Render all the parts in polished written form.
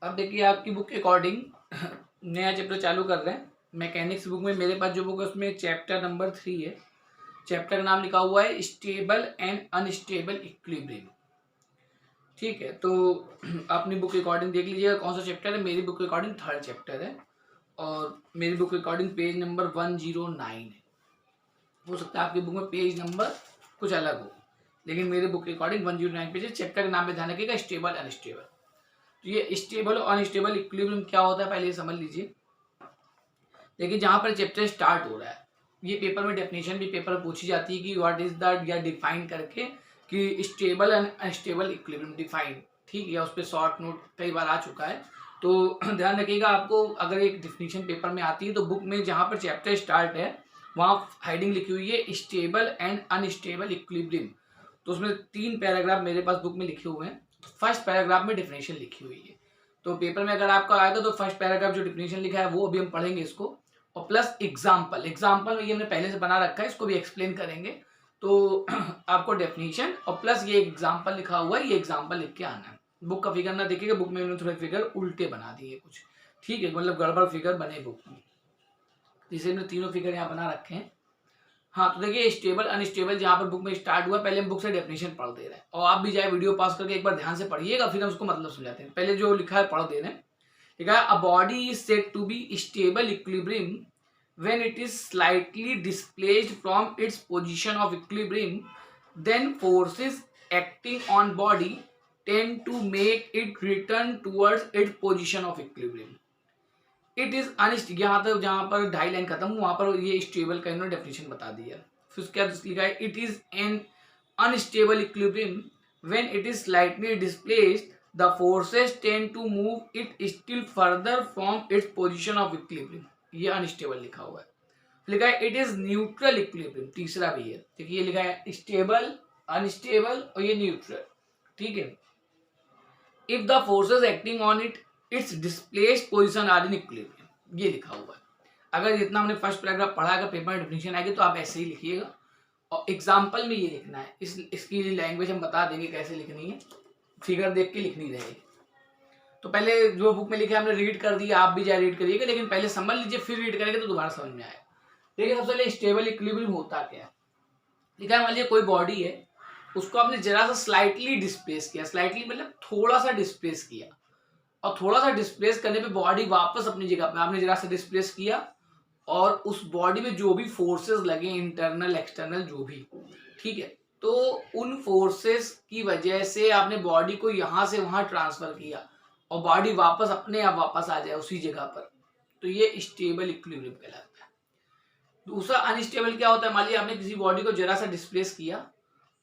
अब देखिए आपकी बुक के अकॉर्डिंग नया चैप्टर चालू कर रहे हैं। मैकेनिक्स बुक में मेरे पास जो बुक है उसमें चैप्टर नंबर 3 है। चैप्टर का नाम लिखा हुआ है स्टेबल एंड अनस्टेबल इक्विलिब्रियम। ठीक है, तो अपनी बुक के अकॉर्डिंग देख लीजिएगा कौन सा चैप्टर है। मेरी बुक के अकॉर्डिंग 3rd चैप्टर है और मेरी बुक के अकॉर्डिंग पेज नंबर 109 है। हो सकता है आपकी बुक में पेज नंबर कुछ अलग हो, लेकिन मेरे बुक के अकॉर्डिंग 109 पेज है। चैप्टर के नाम पे ध्यान रखिएगा, स्टेबल अनस्टेबल। तो ये स्टेबल और अनस्टेबल इक्विलिब्रियम क्या होता है पहले ये समझ लीजिए। देखिए जहां पर चैप्टर स्टार्ट हो रहा है, ये पेपर में डेफिनेशन भी पेपर में पूछी जाती है कि व्हाट इज द या डिफाइन करके कि stable and unstable equilibrium define. ठीक है, उस पर शॉर्ट नोट कई बार आ चुका है, तो ध्यान रखिएगा। आपको अगर एक डिफिनेशन पेपर में आती है तो बुक में जहां पर चैप्टर स्टार्ट है वहां हेडिंग लिखी हुई है स्टेबल एंड अनस्टेबल इक्विलिब्रियम। तो उसमें 3 पैराग्राफ मेरे पास बुक में लिखे हुए हैं। फर्स्ट पैराग्राफ में डिफिनेशन लिखी हुई है, तो पेपर में अगर आपका आएगा तो फर्स्ट पैराग्राफ जो डिफिनेशन लिखा है वो अभी हम पढ़ेंगे इसको, और प्लस एग्जाम्पल। एग्जाम्पल में ये हमने पहले से बना रखा है, इसको भी एक्सप्लेन करेंगे। तो आपको डेफिनेशन और प्लस ये एग्जाम्पल लिखा हुआ है, ये एग्जाम्पल लिख के आना है। बुक का फिगर ना देखिएगा, बुक में उन्होंने थोड़े फिगर उल्टे बना दिए कुछ। ठीक है, मतलब गड़बड़ फिगर बने बुक में, जिसे हमने तीनों फिगर यहाँ बना रखे हैं। हाँ, तो देखिए स्टेबल अनस्टेबल जहाँ पर बुक में स्टार्ट हुआ, पहले हम बुक से डेफिनेशन पढ़ दे रहे हैं और आप भी जाए वीडियो पास करके एक बार ध्यान से पढ़िएगा, फिर हम उसको मतलब समझाते हैं। पहले जो लिखा है पढ़ दे रहे हैं। लिखा है a body is said to be stable equilibrium when it is slightly displaced from its position of equilibrium, then forces acting on body tend to make it return towards its position of equilibrium. It is unstable, यहाँ तक जहाँ पर 2.5 line खत्म वहां पर ये stable का इन्होंने डेफिनेशन बता दिया। फिर उसके बाद लिखा है it is an unstable equilibrium when it is slightly displaced the forces tend to move it still further from its position of equilibrium. ये अनस्टेबल लिखा हुआ है। लिखा है इट इज न्यूट्रल इक्विलिब्रियम, तीसरा भी है। देखिए ये लिखा है स्टेबल, अनस्टेबल और ये न्यूट्रल। ठीक है, if the forces acting on its displaced position are in equilibrium, ये लिखा हुआ है। अगर जितना हमने फर्स्ट पैराग्राफ पढ़ा, अगर पेपर में डेफिनेशन आएगी तो आप ऐसे ही लिखिएगा और एग्जाम्पल में ये लिखना है। इसकी लैंग्वेज हम बता देंगे कैसे लिखनी है, फिगर देख के लिखनी रहेगी। तो पहले जो बुक में लिखा है हमने रीड कर दिया, आप भी जाए रीड करिएगा, लेकिन पहले समझ लीजिए फिर रीड करेंगे तो दोबारा समझ में आएगा। देखिए सबसे पहले स्टेबल इक्विलिब्रियम होता क्या है। लिखा है मान लीजिए कोई बॉडी है, उसको आपने जरा सा स्लाइटली डिस्प्लेस किया। स्लाइटली मतलब थोड़ा सा डिस्प्लेस किया, और थोड़ा सा डिस्प्लेस करने पे बॉडी वापस अपनी जगह पे आपने जरा सा डिस्प्लेस किया, और उस बॉडी में जो भी फोर्सेस लगे, इंटरनल एक्सटर्नल जो भी, ठीक है, तो उन फोर्सेस की वजह से आपने बॉडी को यहां से वहां ट्रांसफर किया और बॉडी वापस अपने आप वापस आ जाए उसी जगह पर, तो ये स्टेबल इक्विलिब्रियम कहलाता है। दूसरा अनस्टेबल क्या होता है, मान लीजिए आपने किसी बॉडी को जरा सा डिस्प्लेस किया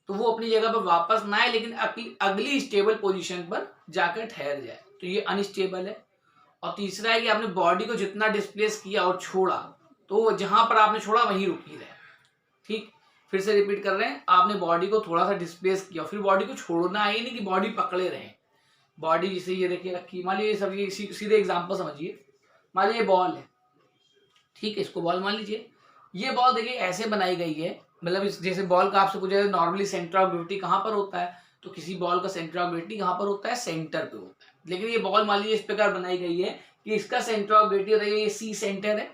तो वो अपनी जगह पर वापस ना आए, लेकिन अगली स्टेबल पोजीशन पर जाकर ठहर जाए, तो ये अनस्टेबल है। और तीसरा है कि आपने बॉडी को जितना डिस्प्लेस किया और छोड़ा तो जहां पर आपने छोड़ा वहीं रुकी रहे। ठीक, फिर से रिपीट कर रहे हैं, आपने बॉडी को थोड़ा सा डिस्प्लेस किया, फिर बॉडी को छोड़ना है, नहीं कि बॉडी पकड़े रहे। बॉडी जिसे ये देखिए रखी, मान लीजिए सब ये सीधे एग्जाम्पल समझिए। मान लीजिए बॉल है, ठीक है, इसको बॉल मान लीजिए। ये बॉल देखिए ऐसे बनाई गई है, मतलब जैसे बॉल का आपसे पूछा नॉर्मली सेंटर ऑफ ग्रेविटी कहाँ पर होता है, तो किसी बॉल का सेंटर ऑफ ग्रेविटी कहाँ पर होता है, सेंटर पे होता है। लेकिन ये बॉल मान लीजिए इस प्रकार बनाई गई है कि इसका सेंटर ऑफ ग्रेविटी होता है, ये सी सेंटर है,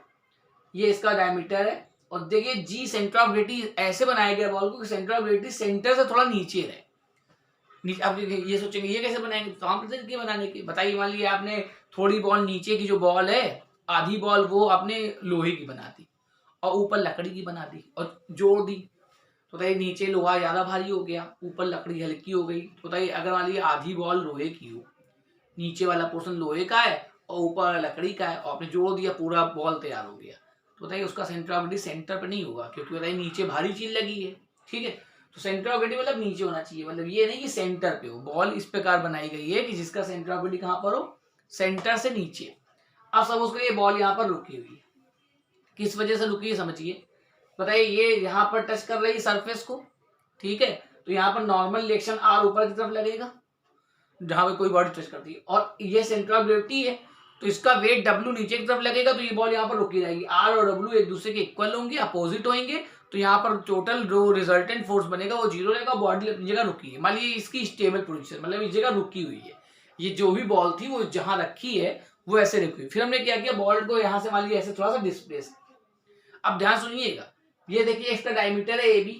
ये इसका डायमीटर है, और देखिए जी सेंटर ऑफ ग्रेविटी ऐसे बनाया गया बॉल को कि सेंटर ऑफ ग्रेविटी सेंटर से थोड़ा नीचे रहे। आप ये सोचेंगे ये कैसे बनाएंगे, तो हम तरीके बनाने की बताइए। मान लीजिए आपने थोड़ी बॉल नीचे की जो बॉल है, आधी बॉल वो आपने लोहे की बना दी और ऊपर लकड़ी की बना दी और जोड़ दी, तो बताइए नीचे लोहा ज्यादा भारी हो गया, ऊपर लकड़ी हल्की हो गई। तो बताइए अगर मान लीजिए आधी बॉल लोहे की हो, नीचे वाला पोर्शन लोहे का है और ऊपर लकड़ी का है, और आपने जोड़ दिया, पूरा बॉल तैयार हो गया, तो बताइए उसका सेंटर ऑफ ग्रेविटी सेंटर पर नहीं होगा, क्योंकि बताइए नीचे भारी चीज लगी है। ठीक है, तो सेंटर ऑफ ग्रेविटी मतलब नीचे होना चाहिए, मतलब ये नहीं कि सेंटर पे हो। बॉल इस प्रकार बनाई गई है कि जिसका सेंटर ऑफ ग्रेविटी कहां पर हो, सेंटर से नीचे। अब सपोज करिए बॉल यहाँ पर रुकी हुई है, किस वजह से रुकी है समझिए। बताइए ये यहाँ पर टच कर रही है सरफेस को, ठीक है, तो यहाँ पर नॉर्मल रिएक्शन आर ऊपर की तरफ लगेगा जहां पे कोई बॉडी टच करती है, और ये सेंटर ऑफ ग्रेविटी है तो इसका वेट डब्ल्यू नीचे की तरफ लगेगा, तो ये बॉल यहाँ पर रुकी रहेगी। आर और डब्ल्यू एक दूसरे के इक्वल होंगे, अपोजिट होंगे, तो यहाँ पर टोटल जो रिजल्टेंट फोर्स बनेगा वो जीरो रहेगा, बॉडी अपनी जगह रुकी है। मान लीजिए इसकी स्टेबल पोजीशन, मतलब इस जगह रुकी हुई है। ये जो भी बॉल थी वो जहां रखी है वो ऐसे रखी। फिर हमने क्या किया, बॉल को यहां से मान लिया ऐसे थोड़ा सा डिस्प्लेस। अब ध्यान सुनिएगा, ये देखिए इसका डायमीटर है AB,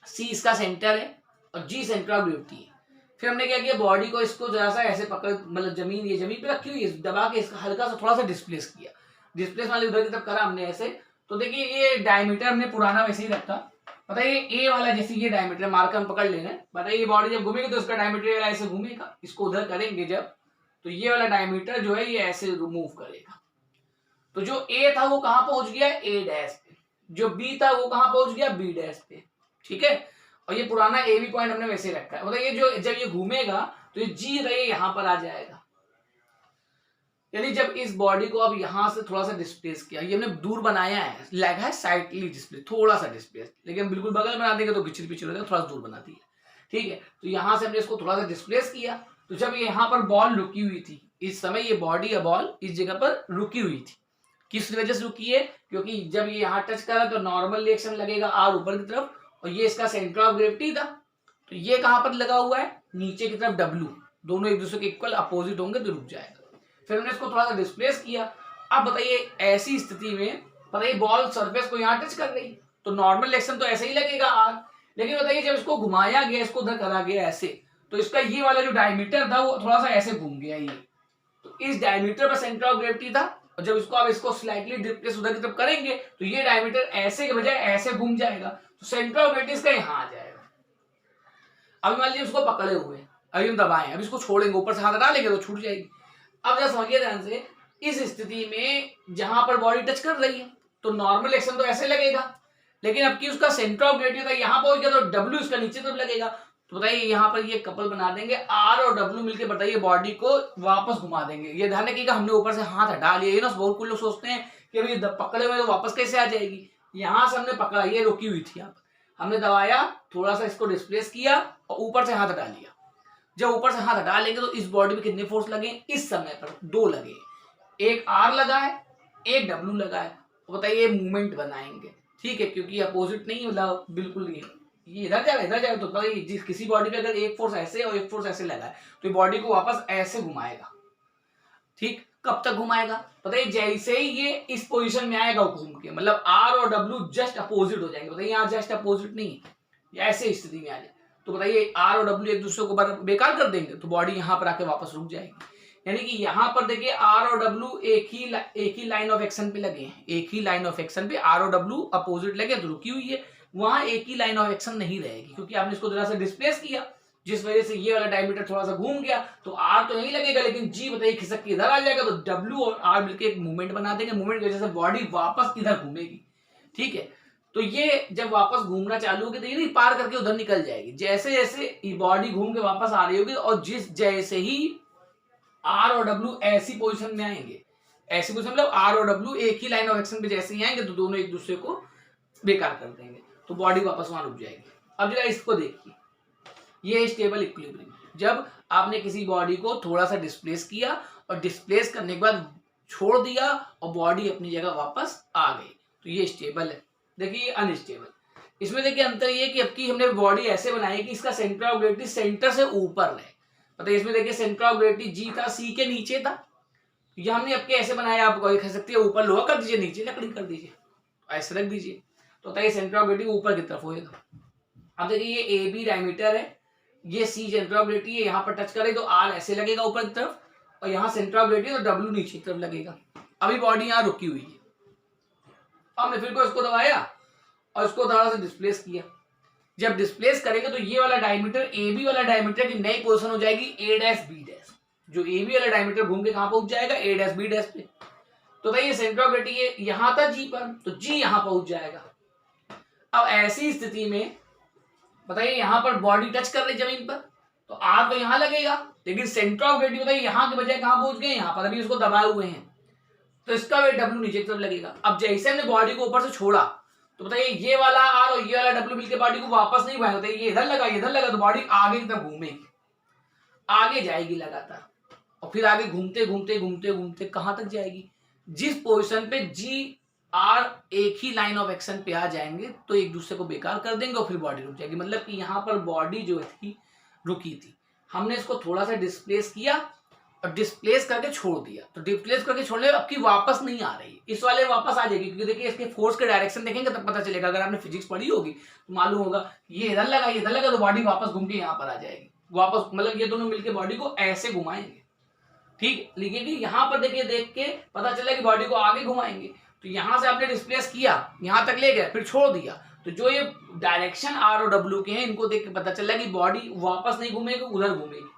C इसका सेंटर है और G सेंटर ऑफ ग्रेविटी है। फिर हमने क्या किया, बॉडी को इसको जरा सा ऐसे पकड़, मतलब जमीन, ये जमीन पे रखी हुई है, दबा के इसका हल्का सा थोड़ा सा डिस्प्लेस किया। डिस्प्लेस वाले उधर की तरफ करा हमने ऐसे। तो देखिए ये डायमीटर हमने पुराना वैसे ही रखा। बताइए ए वाला जैसे ये डायमीटर मार्कर हम पकड़ लेना है। बताइए बॉडी जब घूमेगी तो इसका डायमीटर ऐसे घूमेगा, इसको उधर करेंगे जब, तो ये वाला डायमीटर जो है ये ऐसे मूव करेगा। तो जो ए था वो कहां पहुंच गया, A डैश पे। जो B था वो कहां पहुंच गया, B डैश पे। ठीक है, और ये पुराना AB पॉइंट हमने वैसे रखा है। बताइए जो जब ये घूमेगा तो ये G रे यहां पर आ जाएगा। यानी जब इस बॉडी को अब यहां से थोड़ा सा डिस्प्लेस किया, ये हमने दूर बनाया है, लगा है साइडली डिस्प्लेस, थोड़ा सा डिस्प्लेस, लेकिन बिल्कुल बगल बना देंगे तो पिछड़ पिछड़ हो जाएगा, थोड़ा सा दूर बना दिया। ठीक है, तो यहां से हमने इसको थोड़ा सा डिस्प्लेस किया। तो जब यहाँ पर बॉल रुकी हुई थी, इस समय ये बॉडी या बॉल इस जगह पर रुकी हुई थी। किस वजह से रुकी है, क्योंकि जब ये यहाँ टच करा तो नॉर्मल रिएक्शन लगेगा R ऊपर की तरफ, और ये इसका सेंटर ऑफ ग्रेविटी था। तो ये कहां पर लगा हुआ है, नीचे की तरफ W, दोनों एक दूसरे के इक्वल अपोजिट होंगे तो रुक जाएगा। फिर हमने इसको थोड़ा सा डिस्प्लेस किया। अब बताइए ऐसी स्थिति में, बताइए बॉल सरफेस को यहाँ टच कर रही, तो नॉर्मल रिएक्शन तो ऐसे ही लगेगा R। लेकिन बताइए जब इसको घुमाया गया, इसको उधर करा गया ऐसे, तो इसका ये वाला जो डायमीटर था वो थोड़ा सा ऐसे घूम गया ये। तो इस डायमीटर पर सेंटर ऑफ ग्रेविटी था, और जब इसको आप इसको स्लाइटली डिस्प्लेस उधर की तरफ करेंगे तो ये डायमीटर ऐसे के बजाय ऐसे घूम जाएगा, तो सेंटर ऑफ ग्रेविटी इसका यहाँ आ जाएगा। अभी मान लीजिए उसको पकड़े हुए, अभी हम दबाए, अभी इसको छोड़ेंगे, ऊपर से हाथ डालेंगे तो छूट जाएगी। अब जरा समझिए ध्यान से, इस स्थिति में जहां पर बॉडी टच कर रही है तो नॉर्मल एक्शन तो ऐसे लगेगा, लेकिन अब की उसका सेंटर ऑफ ग्रेविटी था यहां पहुंच गया तो W इसका नीचे तरफ लगेगा। तो बताइए यहाँ पर ये कपल बना देंगे, R और W मिलकर बताइए बॉडी को वापस घुमा देंगे। ये ध्यान रखिएगा, हमने ऊपर से हाथ हटा लिया। ये ना बहुत कुछ लोग सोचते हैं कि अभी पकड़े हुए तो वापस कैसे आ जाएगी। यहाँ से हमने पकड़ा, ये रुकी हुई थी, यहाँ पर हमने दबाया, थोड़ा सा इसको डिस्प्लेस किया और ऊपर से हाथ हटा लिया। जब ऊपर से हाथ हटा लेंगे तो इस बॉडी में कितने फोर्स लगे, इस समय पर 2 लगे, एक R लगा है, एक W लगा है। तो बताइए मूवमेंट बनाएंगे, ठीक है, क्योंकि अपोजिट नहीं, मतलब बिल्कुल नहीं, ये इधर जाएगा तो बताइए किसी बॉडी पे अगर एक फोर्स ऐसे और एक फोर्स ऐसे लगा है तो ये बॉडी को वापस ऐसे घुमाएगा। ठीक, कब तक घुमाएगा, बताइए जैसे ही ये इस पोजीशन में आएगा घूम के, मतलब R और W जस्ट अपोजिट हो जाएंगे। बताइए यहाँ जस्ट अपोजिट नहीं, ऐसे स्थिति में आ जाए तो बताइए R और W एक दूसरे को बेकार कर देंगे, तो बॉडी यहाँ पर आके वापस रुक जाएगी। यानी कि यहाँ पर देखिए R और W एक ही लाइन ऑफ एक्शन पे लगे हैं, एक ही लाइन ऑफ एक्शन पे R और W अपोजिट लगे तो रुकी हुई है। वहां एक ही लाइन ऑफ एक्शन नहीं रहेगी, क्योंकि आपने इसको जरा सा डिस्प्लेस किया, जिस वजह से ये वाला डायमीटर थोड़ा सा घूम गया। तो R तो यही लगेगा, लेकिन G बताइए खिसक के इधर आ जाएगा, तो W और R मिलकर एक मूवमेंट बना देंगे। मूवमेंट की वजह से बॉडी वापस इधर घूमेगी। ठीक है, तो ये जब वापस घूमना चालू होगी तो ये नहीं पार करके उधर निकल जाएगी। जैसे जैसे बॉडी घूम के वापस आ रही होगी, और जैसे ही R और W ऐसी पोजीशन में आएंगे, ऐसी पोजीशन मतलब R और W एक ही लाइन ऑफ एक्शन पे जैसे ही आएंगे तो दोनों एक दूसरे को बेकार कर देंगे, तो बॉडी वापस वहां रुक जाएगी। अब जरा इसको देखिए, ये स्टेबल इक्विलिब्रियम। जब आपने किसी बॉडी को थोड़ा सा डिस्प्लेस किया और डिस्प्लेस करने के बाद छोड़ दिया और बॉडी अपनी जगह वापस आ गई, तो ये स्टेबल है। देखिए अनस्टेबल, इसमें देखिए अंतर ये कि अब की हमने बॉडी ऐसे बनाई कि इसका सेंटर ऑफ ग्रेविटी सेंटर से ऊपर रहे। मतलब इसमें देखिए सेंटर ऑफ ग्रेविटी G था, C के नीचे था, ये हमने अब के ऐसे बनाया। आप कह सकते हैं ऊपर लोहा कर दीजिए, नीचे लकड़ी कर दीजिए, ऐसे रख दीजिए, तो बताइए सेंटर ऑफ ग्रेविटी ऊपर की तरफ होएगा। अब देखिए ये AB डायमीटर है, ये C सेंटर ऑफ ग्रेविटी है, यहाँ पर टच करे तो R ऐसे लगेगा ऊपर की तरफ, और यहाँ सेंटर ऑफ ग्रेविटी तो W नीचे की तरफ लगेगा। अभी बॉडी यहाँ रुकी हुई है, हमने फिर को इसको दबाया और इसको थोड़ा सा डिस्प्लेस किया। जब डिस्प्लेस करेंगे तो ये वाला डायमीटर, AB वाला डायमीटर की नई पोजीशन हो जाएगी A डैश B डैश। जो AB वाला डायमीटर घूम के कहां पहुंच जाएगा, A डैश B डैश पे। तो बताइए सेंटर ऑफ ग्रेविटी ये यहां था G पर, तो G यहां पहुंच जाएगा। अब ऐसी स्थिति में बताइए यहां पर बॉडी टच कर रही जमीन पर, तो R तो यहां लगेगा, लेकिन सेंटर ऑफ ग्रेविटी बताइए यहां के बजाय कहां पहुंच गए, यहां पर। अभी इसको दबाए हुए हैं तो इसका वेट W नीचे की तरफ लगेगा। अब जैसे हमने बॉडी को ऊपर से छोड़ा तो बताइए ये वाला R और ये वाला W मिलकर बॉडी को वापस नहीं घुमाएगा, बताइए ये इधर लगा तो बॉडी आगे की तरफ घूमेगी, आगे जाएगी लगातार, और फिर आगे घूमते घूमते घूमते घूमते कहां तक जाएगी, जिस पोजीशन पे G R एक ही लाइन ऑफ एक्शन पे आ जाएंगे तो एक दूसरे को बेकार कर देंगे और फिर बॉडी रुक जाएगी। मतलब कि यहाँ पर बॉडी जो थी रुकी थी। हमने इसको थोड़ा सा डिस्प्लेस किया और डिस्प्लेस करके छोड़ दिया, तो डिस्प्लेस करके छोड़ने में आपकी वापस नहीं आ रही, इस वाले वापस आ जाएगी, क्योंकि देखिए इसके फोर्स के डायरेक्शन देखेंगे तब पता चलेगा। अगर आपने फिजिक्स पढ़ी होगी तो मालूम होगा ये इधर लगा ये इधर लगा, तो बॉडी वापस घूम के यहाँ पर आ जाएगी वापस, मतलब ये दोनों मिलकर बॉडी को ऐसे घुमाएंगे। ठीक, लेकिन यहाँ पर देखिए देख के पता चला कि बॉडी को आगे घुमाएंगे, तो यहाँ से आपने डिस्प्लेस किया, यहाँ तक ले गए, फिर छोड़ दिया, तो जो ये डायरेक्शन आर और डब्ल्यू के हैं इनको देख के पता चला कि बॉडी वापस नहीं घूमेगी, उधर घूमेगी,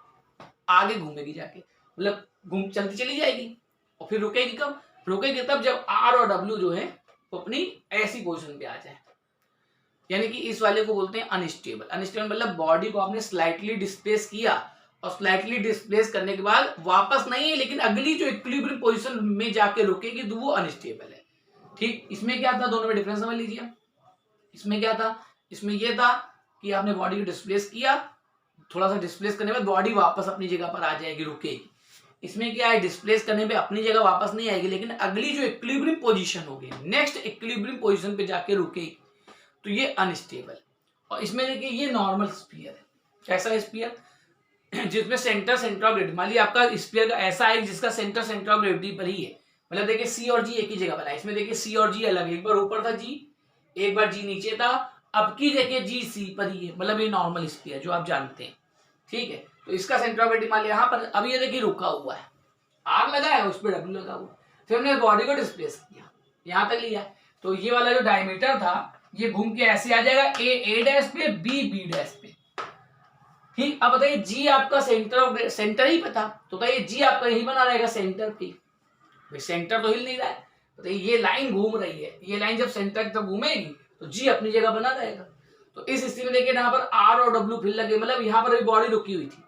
आगे घूमेगी जाके, मतलब घूम चलती चली जाएगी और फिर रुकेगी कब? रुकेगी तब जब आर और डब्ल्यू जो है वो अपनी ऐसी पोजीशन पे आ जाए, यानी कि इस वाले को बोलते हैं अनस्टेबल। अनस्टेबल मतलब बॉडी को आपने स्लाइटली डिस्प्लेस किया और स्लाइटली डिस्प्लेस करने के बाद वापस नहीं है, लेकिन अगली जो इक्विलिब्रियम पोजीशन में जाके रुकेगी तो वो अनस्टेबल है। ठीक, इसमें क्या था, दोनों में डिफरेंस समझ लीजिए। इसमें क्या था, इसमें यह था कि आपने बॉडी को डिस्प्लेस किया, थोड़ा सा डिस्प्लेस करने के बाद बॉडी वापस अपनी जगह पर आ जाएगी, रुकेगी। इसमें क्या है, डिस्प्लेस करने पे अपनी जगह वापस नहीं आएगी, लेकिन अगली जो इक्विलिब्रियम पोजीशन होगी, नेक्स्ट इक्विलिब्रियम पोजीशन पे जाके रुकेगी, तो ये अनस्टेबल। और इसमें देखिए ये नॉर्मल स्फीयर है। कैसा स्फीयर? जिसमें सेंटर ऑफ ग्रेविटी, मान लीजिए आपका स्फीयर का ऐसा है जिसका सेंटर ऑफ ग्रेविटी पर ही है, मतलब देखिए सी और जी एक ही जगह पर है। इसमें देखिए सी और जी अलग है, एक बार ऊपर था जी, एक बार जी नीचे था, अब की देखिए जी सी पर ही है, मतलब ये नॉर्मल स्फीयर जो आप जानते हैं। ठीक है, तो इसका सेंटर ऑफ ग्रेविटी मान लिया यहाँ पर, अब ये देखिए रुका हुआ है, आर लगा है उस पर डब्ल्यू लगा हुआ, फिर हमने बॉडी को डिस्प्लेस किया, यहाँ तक लिया, तो ये वाला जो डायमीटर था ये घूम के ऐसे आ जाएगा ए डैश पे, बी डैश पे। ठीक, अब बताइए जी आपका सेंटर ही पता, तो बताइए जी आपका यही बना रहेगा सेंटर पे, सेंटर तो हिल नहीं रहा है, बताइए ये लाइन घूम रही है, ये लाइन जब सेंटर तक घूमेगी तो जी अपनी जगह बना रहेगा। तो इस स्थिति में देखिए यहाँ पर आर और डब्ल्यू फिर लगे, मतलब यहाँ पर अभी बॉडी रुकी हुई थी,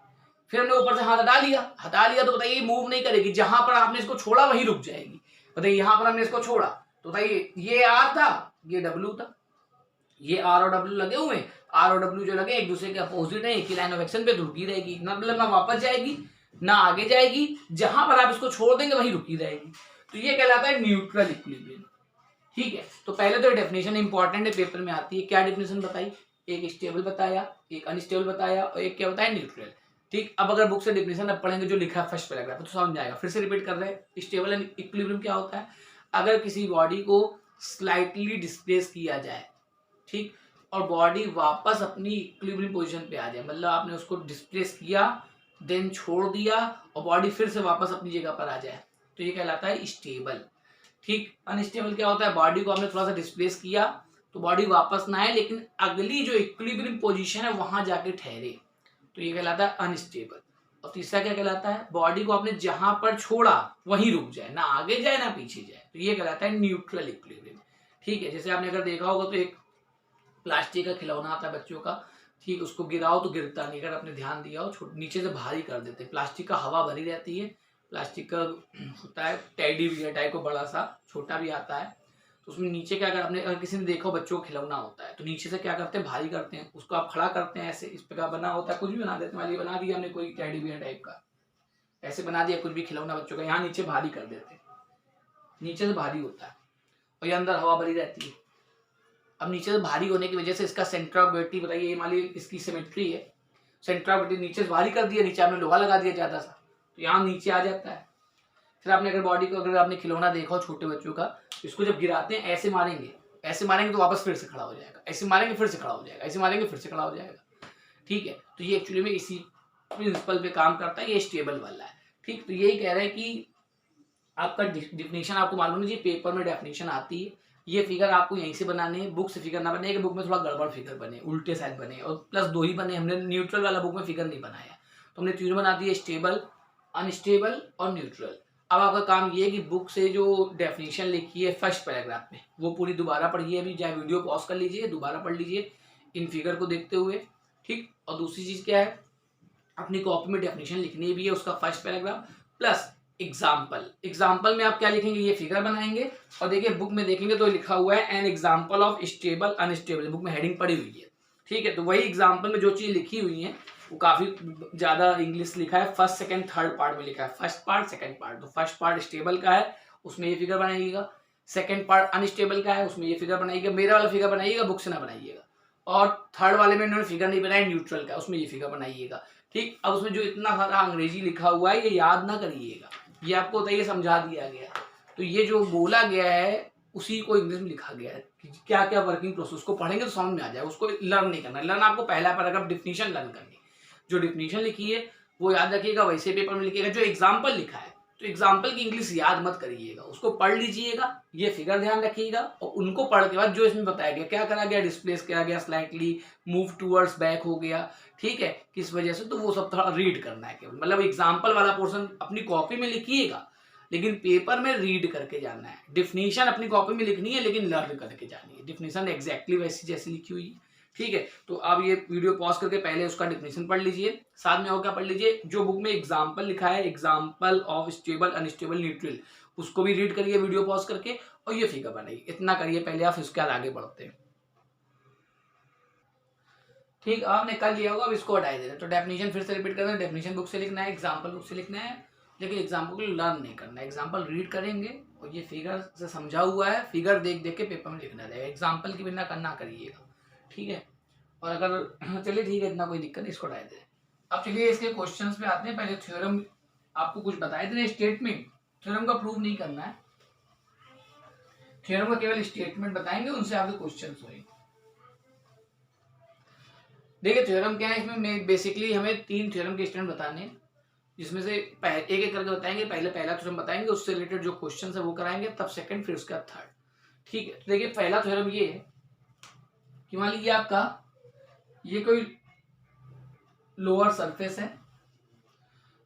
फिर हमने ऊपर से हाथ हटा लिया तो बताइए मूव नहीं करेगी, जहां पर आपने इसको छोड़ा वहीं रुक जाएगी। बताइए यहाँ पर हमने इसको छोड़ा तो बताइए ये आर था ये डब्ल्यू था, ये आर और डब्ल्यू लगे हुए, आर और डब्ल्यू जो लगे एक दूसरे के अपोजिट है, एक ही लाइन ऑफ एक्शन पे रुकी रहेगी, ना मतलब ना वापस जाएगी ना आगे जाएगी, जहां पर आप इसको छोड़ देंगे वहीं रुकी रहेगी, तो ये कहलाता है न्यूट्रल इक्विलिब्रियम। ठीक है, तो पहले तो डेफिनेशन इंपॉर्टेंट है, पेपर में आती है। क्या डेफिनेशन बताई? एक स्टेबल बताया, एक अनस्टेबल बताया और एक क्या बताया, न्यूट्रल। ठीक, अब अगर बुक से डेफिनेशन अब पढ़ेंगे जो लिखा है फर्स्ट पैराग्राफ तो समझ जाएगा। फिर से रिपीट कर रहे हैं, स्टेबल एंड इक्विलिब्रियम क्या होता है? अगर किसी बॉडी को स्लाइटली डिस्प्लेस किया जाए, ठीक, और बॉडी वापस अपनी इक्विलिब्रियम पोजीशन पे आ जाए, मतलब आपने उसको डिस्प्लेस किया देन छोड़ दिया और बॉडी फिर से वापस अपनी जगह पर आ जाए, तो ये कहलाता है स्टेबल। ठीक, अनस्टेबल क्या होता है? बॉडी को आपने थोड़ा सा डिस्प्लेस किया तो बॉडी वापस ना आए, लेकिन अगली जो इक्विलिब्रियम पोजीशन है वहां जाके ठहरे, तो ये कहलाता है अनस्टेबल। और तीसरा क्या कहलाता है? बॉडी को आपने जहां पर छोड़ा वहीं रुक जाए, ना आगे जाए ना पीछे जाए, तो ये कहलाता है न्यूट्रल इक्विलिब्रियम। ठीक है, जैसे आपने अगर देखा होगा तो एक प्लास्टिक का खिलौना आता है बच्चों का, ठीक, उसको गिराओ तो गिरता नहीं, अगर आपने ध्यान दिया हो नीचे से भारी कर देते हैं। प्लास्टिक का हवा भरी रहती है, प्लास्टिक का होता है टेडी बियर टाइप को, बड़ा सा छोटा भी आता है, तो उसमें नीचे क्या, अगर किसी ने देखा बच्चों को खिलौना होता है तो नीचे से क्या करते हैं, भारी करते हैं, उसको आप खड़ा करते हैं ऐसे, इस प्रकार बना होता है, कुछ भी बना देते हैं, वाली बना दिया हमने कोई टेडी बियर टाइप का, ऐसे बना दिया कुछ भी खिलौना बच्चों का, यहाँ नीचे भारी कर देते हैं, नीचे से भारी होता है और ये अंदर हवा भरी रहती है। अब नीचे से भारी होने की वजह से इसका सेंटर ऑफ ग्रेविटी, बताइए मान लीजिए इसकी सिमेट्री है, सेंटर ऑफ ग्रेविटी नीचे से भारी कर दिया, नीचे आपने लोहा लगा दिया ज्यादा सा, तो यहाँ नीचे आ जाता है। फिर आपने अगर बॉडी को, अगर आपने खिलौना देखा हो छोटे बच्चों का, इसको जब गिराते हैं ऐसे मारेंगे तो वापस फिर से खड़ा हो जाएगा, ऐसे मारेंगे फिर से खड़ा हो जाएगा, ऐसे मारेंगे फिर से खड़ा हो जाएगा। ठीक है, तो ये एक्चुअली में इसी प्रिंसिपल पे काम करता है, ये स्टेबल वाला है। ठीक, तो यही कह रहे हैं कि आपका डिफिनेशन आपको मालूम है, पेपर में डेफिनेशन आती है, ये फिगर आपको यहीं से बनाने हैं, बुक से फिगर ना बने कि बुक में थोड़ा गड़बड़ फिगर बने, उल्टे साइड बने, और प्लस दो ही बने, हमने न्यूट्रल वाला बुक में फिगर नहीं बनाया, तो हमने तीनों बना दिए, स्टेबल, अनस्टेबल और न्यूट्रल। अब आपका काम ये है कि बुक से जो डेफिनेशन लिखी है फर्स्ट पैराग्राफ में वो पूरी दोबारा पढ़िए, अभी चाहे वीडियो पॉज कर लीजिए, दोबारा पढ़ लीजिए इन फिगर को देखते हुए। ठीक, और दूसरी चीज़ क्या है, अपनी कॉपी में डेफिनेशन लिखनी भी है उसका फर्स्ट पैराग्राफ प्लस एग्जाम्पल में आप क्या लिखेंगे, ये फिगर बनाएंगे, और देखिए बुक में देखेंगे तो लिखा हुआ है an example of stable unstable, book में हेडिंग पड़ी हुई है। ठीक है, तो वही एग्जाम्पल में जो चीज़ लिखी हुई है वो काफ़ी ज़्यादा इंग्लिश लिखा है, फर्स्ट सेकंड थर्ड पार्ट में लिखा है, फर्स्ट पार्ट सेकंड पार्ट, तो फर्स्ट पार्ट स्टेबल का है उसमें ये फिगर बनाइएगा, सेकंड पार्ट अनस्टेबल का है उसमें ये फिगर बनाइएगा, मेरा वाला फिगर बनाइएगा, बुक से ना बनाइएगा, और थर्ड वाले में इन्होंने फिगर नहीं बनाया न्यूट्रल का, उसमें ये फिगर बनाइएगा। ठीक, अब उसमें जो इतना सारा अंग्रेजी लिखा हुआ है ये याद ना करिएगा, ये आपको बताइए समझा दिया गया। तो ये जो बोला गया है उसी को इंग्लिश में लिखा गया है कि क्या क्या वर्किंग प्रोसेस, उसको पढ़ेंगे तो समझ में आ जाएगा, उसको लर्न नहीं करना। लर्न आपको पहला पैराग्राफ डिफिनीशन लर्न करनी, जो डिफिनीशन लिखी है वो याद रखिएगा, वैसे पेपर में लिखिएगा। जो एग्जाम्पल लिखा है तो एग्जाम्पल की इंग्लिश याद मत करिएगा, उसको पढ़ लीजिएगा, ये फिगर ध्यान रखिएगा, और उनको पढ़ के बाद जो इसमें बताया गया क्या करा गया, डिस्प्लेस किया गया, स्लाइटली मूव टूवर्ड्स बैक हो गया, ठीक है, किस वजह से, तो वो सब थोड़ा रीड करना है केवल। मतलब एग्जाम्पल वाला पोर्शन अपनी कॉपी में लिखिएगा लेकिन पेपर में रीड करके जाना है। डिफिनीशन अपनी कॉपी में लिखनी है लेकिन लर्न करके जानी है। डिफिनीशन एग्जैक्टली वैसी जैसी लिखी हुई है, ठीक है। तो आप ये वीडियो पॉज करके पहले उसका डिफिनीशन पढ़ लीजिए, साथ में और क्या पढ़ लीजिए, जो बुक में एग्जाम्पल लिखा है, example of stable unstable neutral, उसको भी रीड करिए वीडियो पॉज करके, और ये फिगर बनाइए। इतना करिए पहले आप, उसके बाद आगे बढ़ते हैं। ठीक, आपने कल लिया होगा, अब इसको हटाई दे रहे। तो डेफिनेशन फिर से रिपीट करना है, डेफिनेशन बुक से लिखना है, एग्जाम्पल बुक से लिखना है, लेकिन एग्जाम्पल को लर्न नहीं करना है। एग्जाम्पल रीड करेंगे और ये फिगर से समझा हुआ है, फिगर देख देख के पेपर में लिखना रहेगा, एग्जाम्पल की बिना करना करिएगा, ठीक है। और अगर चलिए ठीक है, इतना कोई दिक्कत नहीं, इसको हटाई दे। अब चलिए इसके क्वेश्चंस पे आते हैं। पहले थ्योरम आपको कुछ बताए थे स्टेटमेंट, थ्योरम का प्रूव नहीं करना है, थ्योरम का केवल स्टेटमेंट बताएंगे, उनसे आपके क्वेश्चंस होंगे। देखिए थ्योरम क्या है, इसमें बेसिकली हमें 3 थ्योरम के स्टेटमेंट बताने हैं, जिसमें से एक एक करके बताएंगे। पहले पहला थ्योरम बताएंगे, उससे रिलेटेड जो क्वेश्चन है वो कराएंगे, तब सेकंड, फिर उसका थर्ड, ठीक है। देखिए पहला थ्योरम ये है कि मान लीजिए आपका ये कोई लोअर सरफेस है,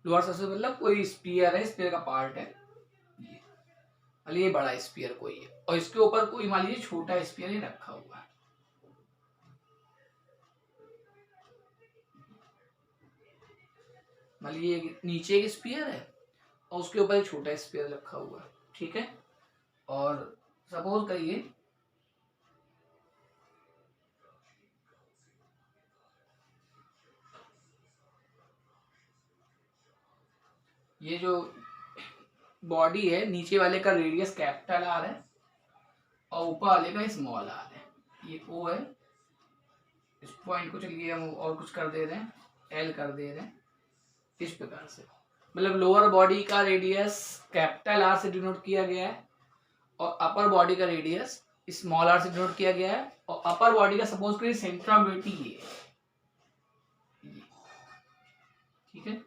लोअर सरफेस मतलब कोई स्फीयर है, स्फीयर का पार्ट है ये बड़ा स्फीयर कोई है, और इसके ऊपर कोई मान लीजिए छोटा स्फीयर ही रखा हुआ है, मान लीजिए नीचे एक स्फीयर है और उसके ऊपर एक छोटा स्फीयर रखा हुआ है, ठीक है। और सपोज करिए ये जो बॉडी है, नीचे वाले का रेडियस कैपिटल आर है और ऊपर वाले का स्मॉल आर है, ये ओ है। इस पॉइंट को चलिए हम और कुछ कर दे रहे हैं, एल कर दे रहे हैं, इस प्रकार से। मतलब लोअर बॉडी का रेडियस कैपिटल आर से डिनोट किया गया है और अपर बॉडी का रेडियस स्मॉल आर से डिनोट किया गया है, और अपर बॉडी का सपोज करिए सेंटर ऑफ ग्रेविटी ये, ठीक है।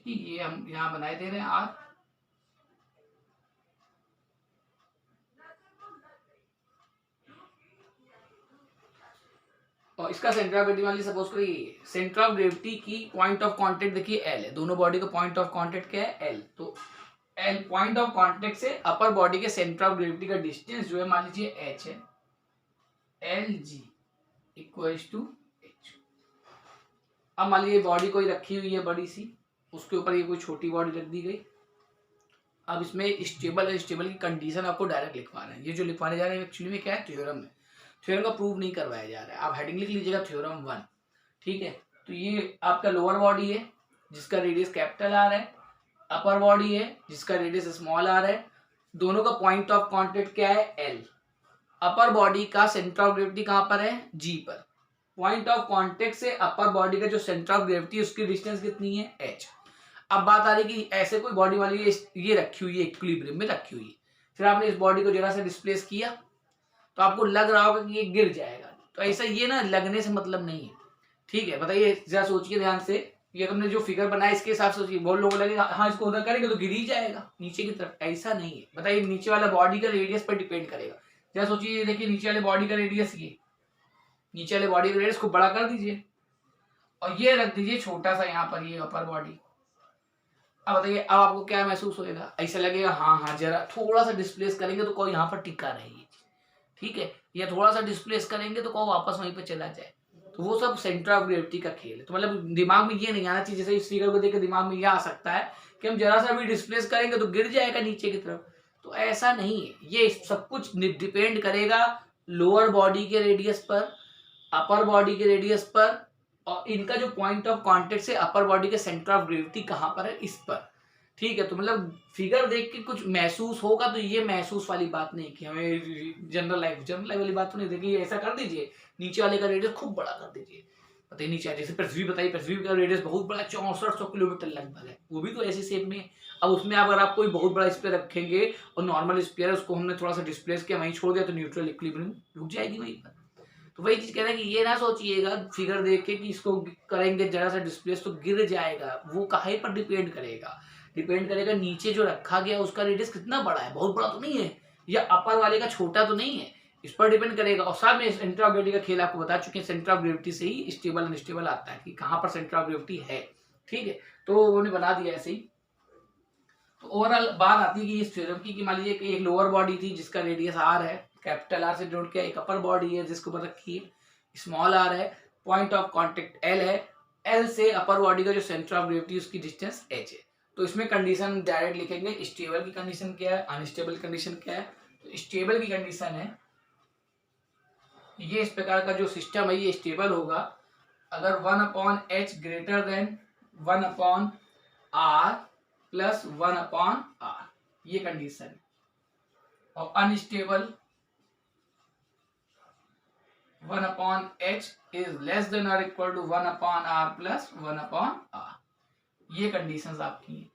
ये हम यहाँ बनाए दे रहे हैं आर, और इसका सेंटर ऑफ ग्रेविटी मान लीजिए सपोज करिए, सेंटर ऑफ ग्रेविटी की पॉइंट ऑफ कांटेक्ट देखिए एल है, दोनों बॉडी का पॉइंट ऑफ कांटेक्ट क्या है, एल। तो एल पॉइंट ऑफ कांटेक्ट से अपर बॉडी के सेंटर ऑफ ग्रेविटी का डिस्टेंस जो है मान लीजिए एच है, L G equals to H. अब मान लीजिए बॉडी कोई रखी हुई है बड़ी सी, उसके ऊपर ये कोई छोटी बॉडी रख दी गई। अब इसमें स्टेबल अनस्टेबल की कंडीशन आपको डायरेक्ट लिखवा रहे हैं। ये जो लिखवाने जा रहे हैं एक्चुअली में क्या है, थ्योरम है, थ्योरम का प्रूव नहीं करवाया जा रहा है। आप हेडिंग लिख लीजिएगा थ्योरम 1, ठीक है। तो ये आपका लोअर बॉडी है जिसका रेडियस कैपिटल आर है, अपर बॉडी है जिसका रेडियस स्मॉल आर है, दोनों का पॉइंट ऑफ कॉन्टेक्ट क्या है, एल। अपर बॉडी का सेंटर ऑफ ग्रेविटी कहाँ पर है, जी पर। पॉइंट ऑफ कॉन्टेक्ट से अपर बॉडी का जो सेंटर ऑफ ग्रेविटी है उसकी डिस्टेंस कितनी है, एच। अब बात आ रही कि ऐसे कोई बॉडी वाली ये रखी हुई है, इक्विलिब्रियम में रखी हुई है, फिर आपने इस बॉडी को जरा सा डिस्प्लेस किया तो आपको लग रहा होगा कि ये गिर जाएगा। तो ऐसा ये ना लगने से मतलब नहीं है, ठीक है। बताइए जरा सोचिए ध्यान से, ये हमने जो फिगर बनाया इसके हिसाब से सोचिए, बहुत लोगों लगेगा हाँ इसको उधर करेंगे तो गिर ही जाएगा नीचे की तरफ, ऐसा नहीं है। बताइए नीचे वाला बॉडी का रेडियस पर डिपेंड करेगा। जरा सोचिए, देखिए नीचे वाले बॉडी का रेडियस, ये नीचे वाले बॉडी का रेडियस को बड़ा कर दीजिए और ये रख दीजिए छोटा सा यहाँ पर, ये अपर बॉडी। अब बताइए अब आपको क्या महसूस होएगा, ऐसा लगेगा हाँ जरा थोड़ा सा डिस्प्लेस करेंगे तो कोई यहाँ पर टिका रहेगी, ठीक है, या थोड़ा सा डिस्प्लेस करेंगे तो कोई वापस वहीं पर चला जाए। तो वो सब सेंटर ऑफ ग्रेविटी का खेल है। तो मतलब दिमाग में ये नहीं आना चाहिए, जैसे इस फिगर को देख के दिमाग में ये आ सकता है कि हम जरा सा भी डिस्प्लेस करेंगे तो गिर जाएगा नीचे की तरफ। तो ऐसा नहीं है, ये सब कुछ डिपेंड करेगा लोअर बॉडी के रेडियस पर, अपर बॉडी के रेडियस पर, और इनका जो पॉइंट ऑफ कांटेक्ट से अपर बॉडी के सेंटर ऑफ ग्रेविटी कहाँ पर है, इस पर, ठीक है। तो मतलब फिगर देख के कुछ महसूस होगा, तो ये महसूस वाली बात नहीं कि हमें जनरल लाइफ वाली बात तो नहीं। देखिए ऐसा कर दीजिए, नीचे वाले का रेडियस खूब बड़ा कर दीजिए, पता ही नीचे जैसे पृथ्वी बताइए, पृथ्वी का रेडियस बहुत बड़ा 6400 किलोमीटर लगभग है, वो भी तो ऐसी शेप में है। अब उसमें अगर आप कोई बहुत बड़ा स्पेयर रखेंगे और नॉर्मल स्पेयर उसको हमने थोड़ा सा डिस्प्लेस किया, वहीं छोड़ दिया, तो न्यूट्रल इक्विलिब्रियम रुक जाएगी वहीं पर। तो वही चीज कह रहे हैं कि ये ना सोचिएगा फिगर देख के कि इसको करेंगे जरा सा डिस्प्लेस तो गिर जाएगा, वो काहे पर डिपेंड करेगा, डिपेंड करेगा नीचे जो रखा गया उसका रेडियस कितना बड़ा है, बहुत बड़ा तो नहीं है, या अपर वाले का छोटा तो नहीं है, इस पर डिपेंड करेगा। और साथ में सेंटर ऑफ ग्रेविटी का खेल आपको बता चुके हैं, सेंटर ऑफ ग्रेविटी से ही स्टेबल अनस्टेबल आता है कि कहां पर सेंटर ऑफ ग्रेविटी है। ठीक है, तो उन्होंने बना दिया ऐसे ही। तो ओवरऑल बात आती है कि इस थ्योरम की, मान लीजिए कि एक लोअर बॉडी थी जिसका रेडियस आर है, कैपिटल आर से जोड़ के, एक अपर बॉडी है जिसके ऊपर रखी है स्मॉल आर है, पॉइंट ऑफ कांटेक्ट एल है, एल से अपर बॉडी का जो सेंटर ऑफ ग्रेविटी उसकी डिस्टेंस एच है। तो इसमें कंडीशन डायरेक्ट लिखेंगे, स्टेबल की कंडीशन क्या है, अनस्टेबल कंडीशन क्या है। तो स्टेबल की कंडीशन है ये, इस प्रकार का जो सिस्टम है ये स्टेबल होगा अगर 1/h greater than 1/r plus 1/r, ये कंडीशन है। और unstable 1/h is less than और equal to 1/r plus 1/r, ये कंडीशंस आपकी हैं।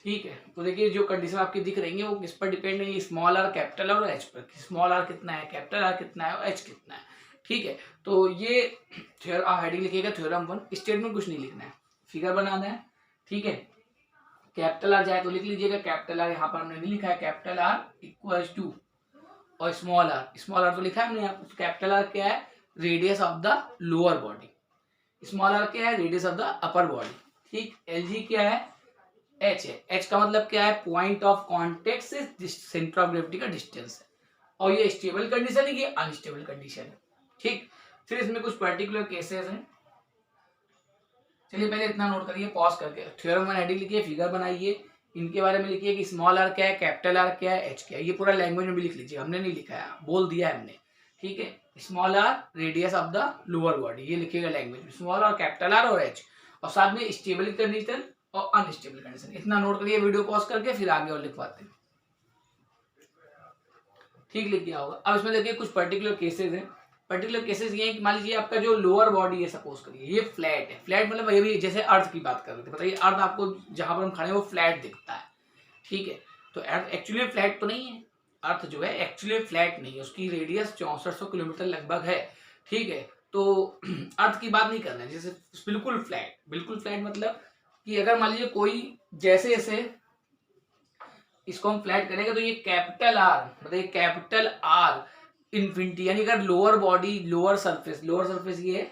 ठीक है, तो देखिए जो कंडीशन आपकी दिख रही है वो किस पर डिपेंड है, स्मॉल आर, कैपिटल और एच पर। स्मॉल आर कितना है, कैपिटल आर कितना है और एच कितना है। ठीक है, तो ये हेडिंग लिखिएगा थ्योरम 1, स्टेटमेंट कुछ नहीं लिखना है, फिगर बनाना है। ठीक है, कैपिटल आर जाए तो लिख लीजिएगा, कैपिटल आर यहाँ पर हमने नहीं लिखा है, कैपिटल आर इक्वल टू और स्मॉल आर तो लिखा है हमने यहाँ पर। कैपिटल आर क्या है, radius of the lower body, small R क्या है, radius of the upper body. ठीक, एल जी क्या है, एच है, एच का मतलब क्या है, पॉइंट ऑफ कांटेक्ट से सेंटर ऑफ ग्रेविटी का डिस्टेंस है। और ये स्टेबल कंडीशन है, ये अनस्टेबल कंडीशन है। ठीक, फिर इसमें कुछ पर्टिकुलर केसेस हैं, चलिए पहले इतना नोट करिए पॉज करके। थ्योरम 1 हेडिंग लिखिए, फिगर बनाइए, इनके बारे में लिखिए कि स्मॉल आर क्या है, कैपिटल आर क्या है, एच क्या है। ये पूरा लैंग्वेज में भी लिख लीजिए, हमने नहीं लिखा है, बोल दिया है हमने। ठीक है, small R radius of the lower body, ये लिखिएगा लैंग्वेज में, स्मॉल आर, कैपिटल आर और एच, और साथ में स्टेबल कंडीशन और अनस्टेबल कंडीशन। इतना नोट करिए वीडियो पॉज करके, फिर आगे और लिखवाते हैं। ठीक लिख गया होगा। अब इसमें देखिए कुछ पर्टिकुलर केसेस हैं। पर्टिकुलर केसेस ये हैं कि मान लीजिए आपका जो लोअर बॉडी है, सपोज करिए ये फ्लैट है। फ्लैट मतलब ये भी जैसे अर्थ की बात कर रहे थे, बताइए अर्थ आपको जहां पर हम खड़े हैं वो फ्लैट दिखता है। ठीक है, तो अर्थ एक्चुअली फ्लैट तो नहीं है, अर्थ जो है एक्चुअली फ्लैट नहीं है, उसकी रेडियस 6400 किलोमीटर लगभग है। ठीक है, तो अर्थ की बात नहीं कर रहे हैं, जैसे बिल्कुल फ्लैट मतलब कि अगर मान लीजिए कोई जैसे जैसे इसको हम फ्लैट करेंगे तो ये कैपिटल आर, बताइए कैपिटल आर इन्फिनिटी, यानी अगर लोअर बॉडी, लोअर सरफेस ये है,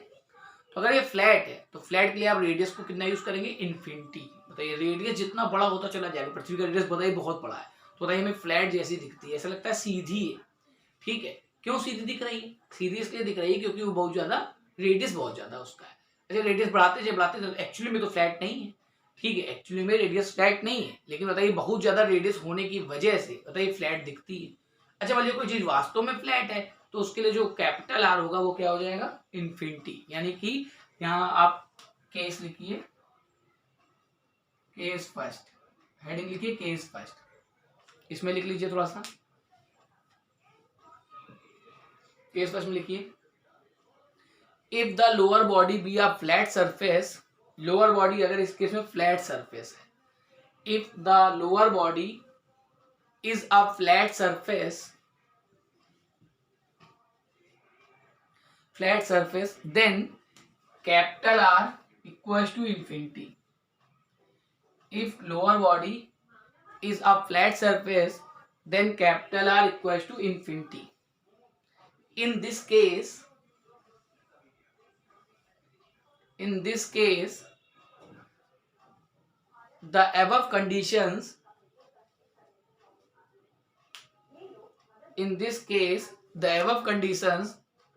तो अगर ये फ्लैट है तो फ्लैट के लिए आप रेडियस को कितना यूज करेंगे, इन्फिनिटी। बताइए रेडियस जितना बड़ा होता चला जाएगा, पृथ्वी का रेडियस बताइए बहुत बड़ा है, तो बताइए हमें फ्लैट जैसी दिखती है, ऐसा लगता है सीधी है। ठीक है, क्यों सीधी दिख रही है, सीधी इसलिए दिख रही है क्योंकि वो बहुत ज्यादा रेडियस बहुत ज्यादा उसका है। अच्छा, रेडियस बढ़ाते तो एक्चुअली में तो फ्लैट नहीं है। ठीक है, एक्चुअली में रेडियस फ्लैट नहीं है, लेकिन बताइए बहुत ज्यादा रेडियस होने की वजह से बताइए फ्लैट दिखती है। अच्छा, बोलिए कोई चीज वास्तव में फ्लैट है तो उसके लिए जो कैपिटल आर होगा वो क्या हो जाएगा, इन्फिनिटी। यानी कि यहाँ आप केस लिखिए, केस फर्स्ट, हेडिंग लिखिए केस फर्स्ट, इसमें लिख लीजिए थोड़ा सा, केस फर्स्ट में लिखिए, if the lower body be a flat surface, lower body अगर इस केस में फ्लैट सरफेस है, if the lower body is a flat surface, then capital R equals to infinity. If lower body is a flat surface, then capital R equals to infinity. In this case, the above conditions,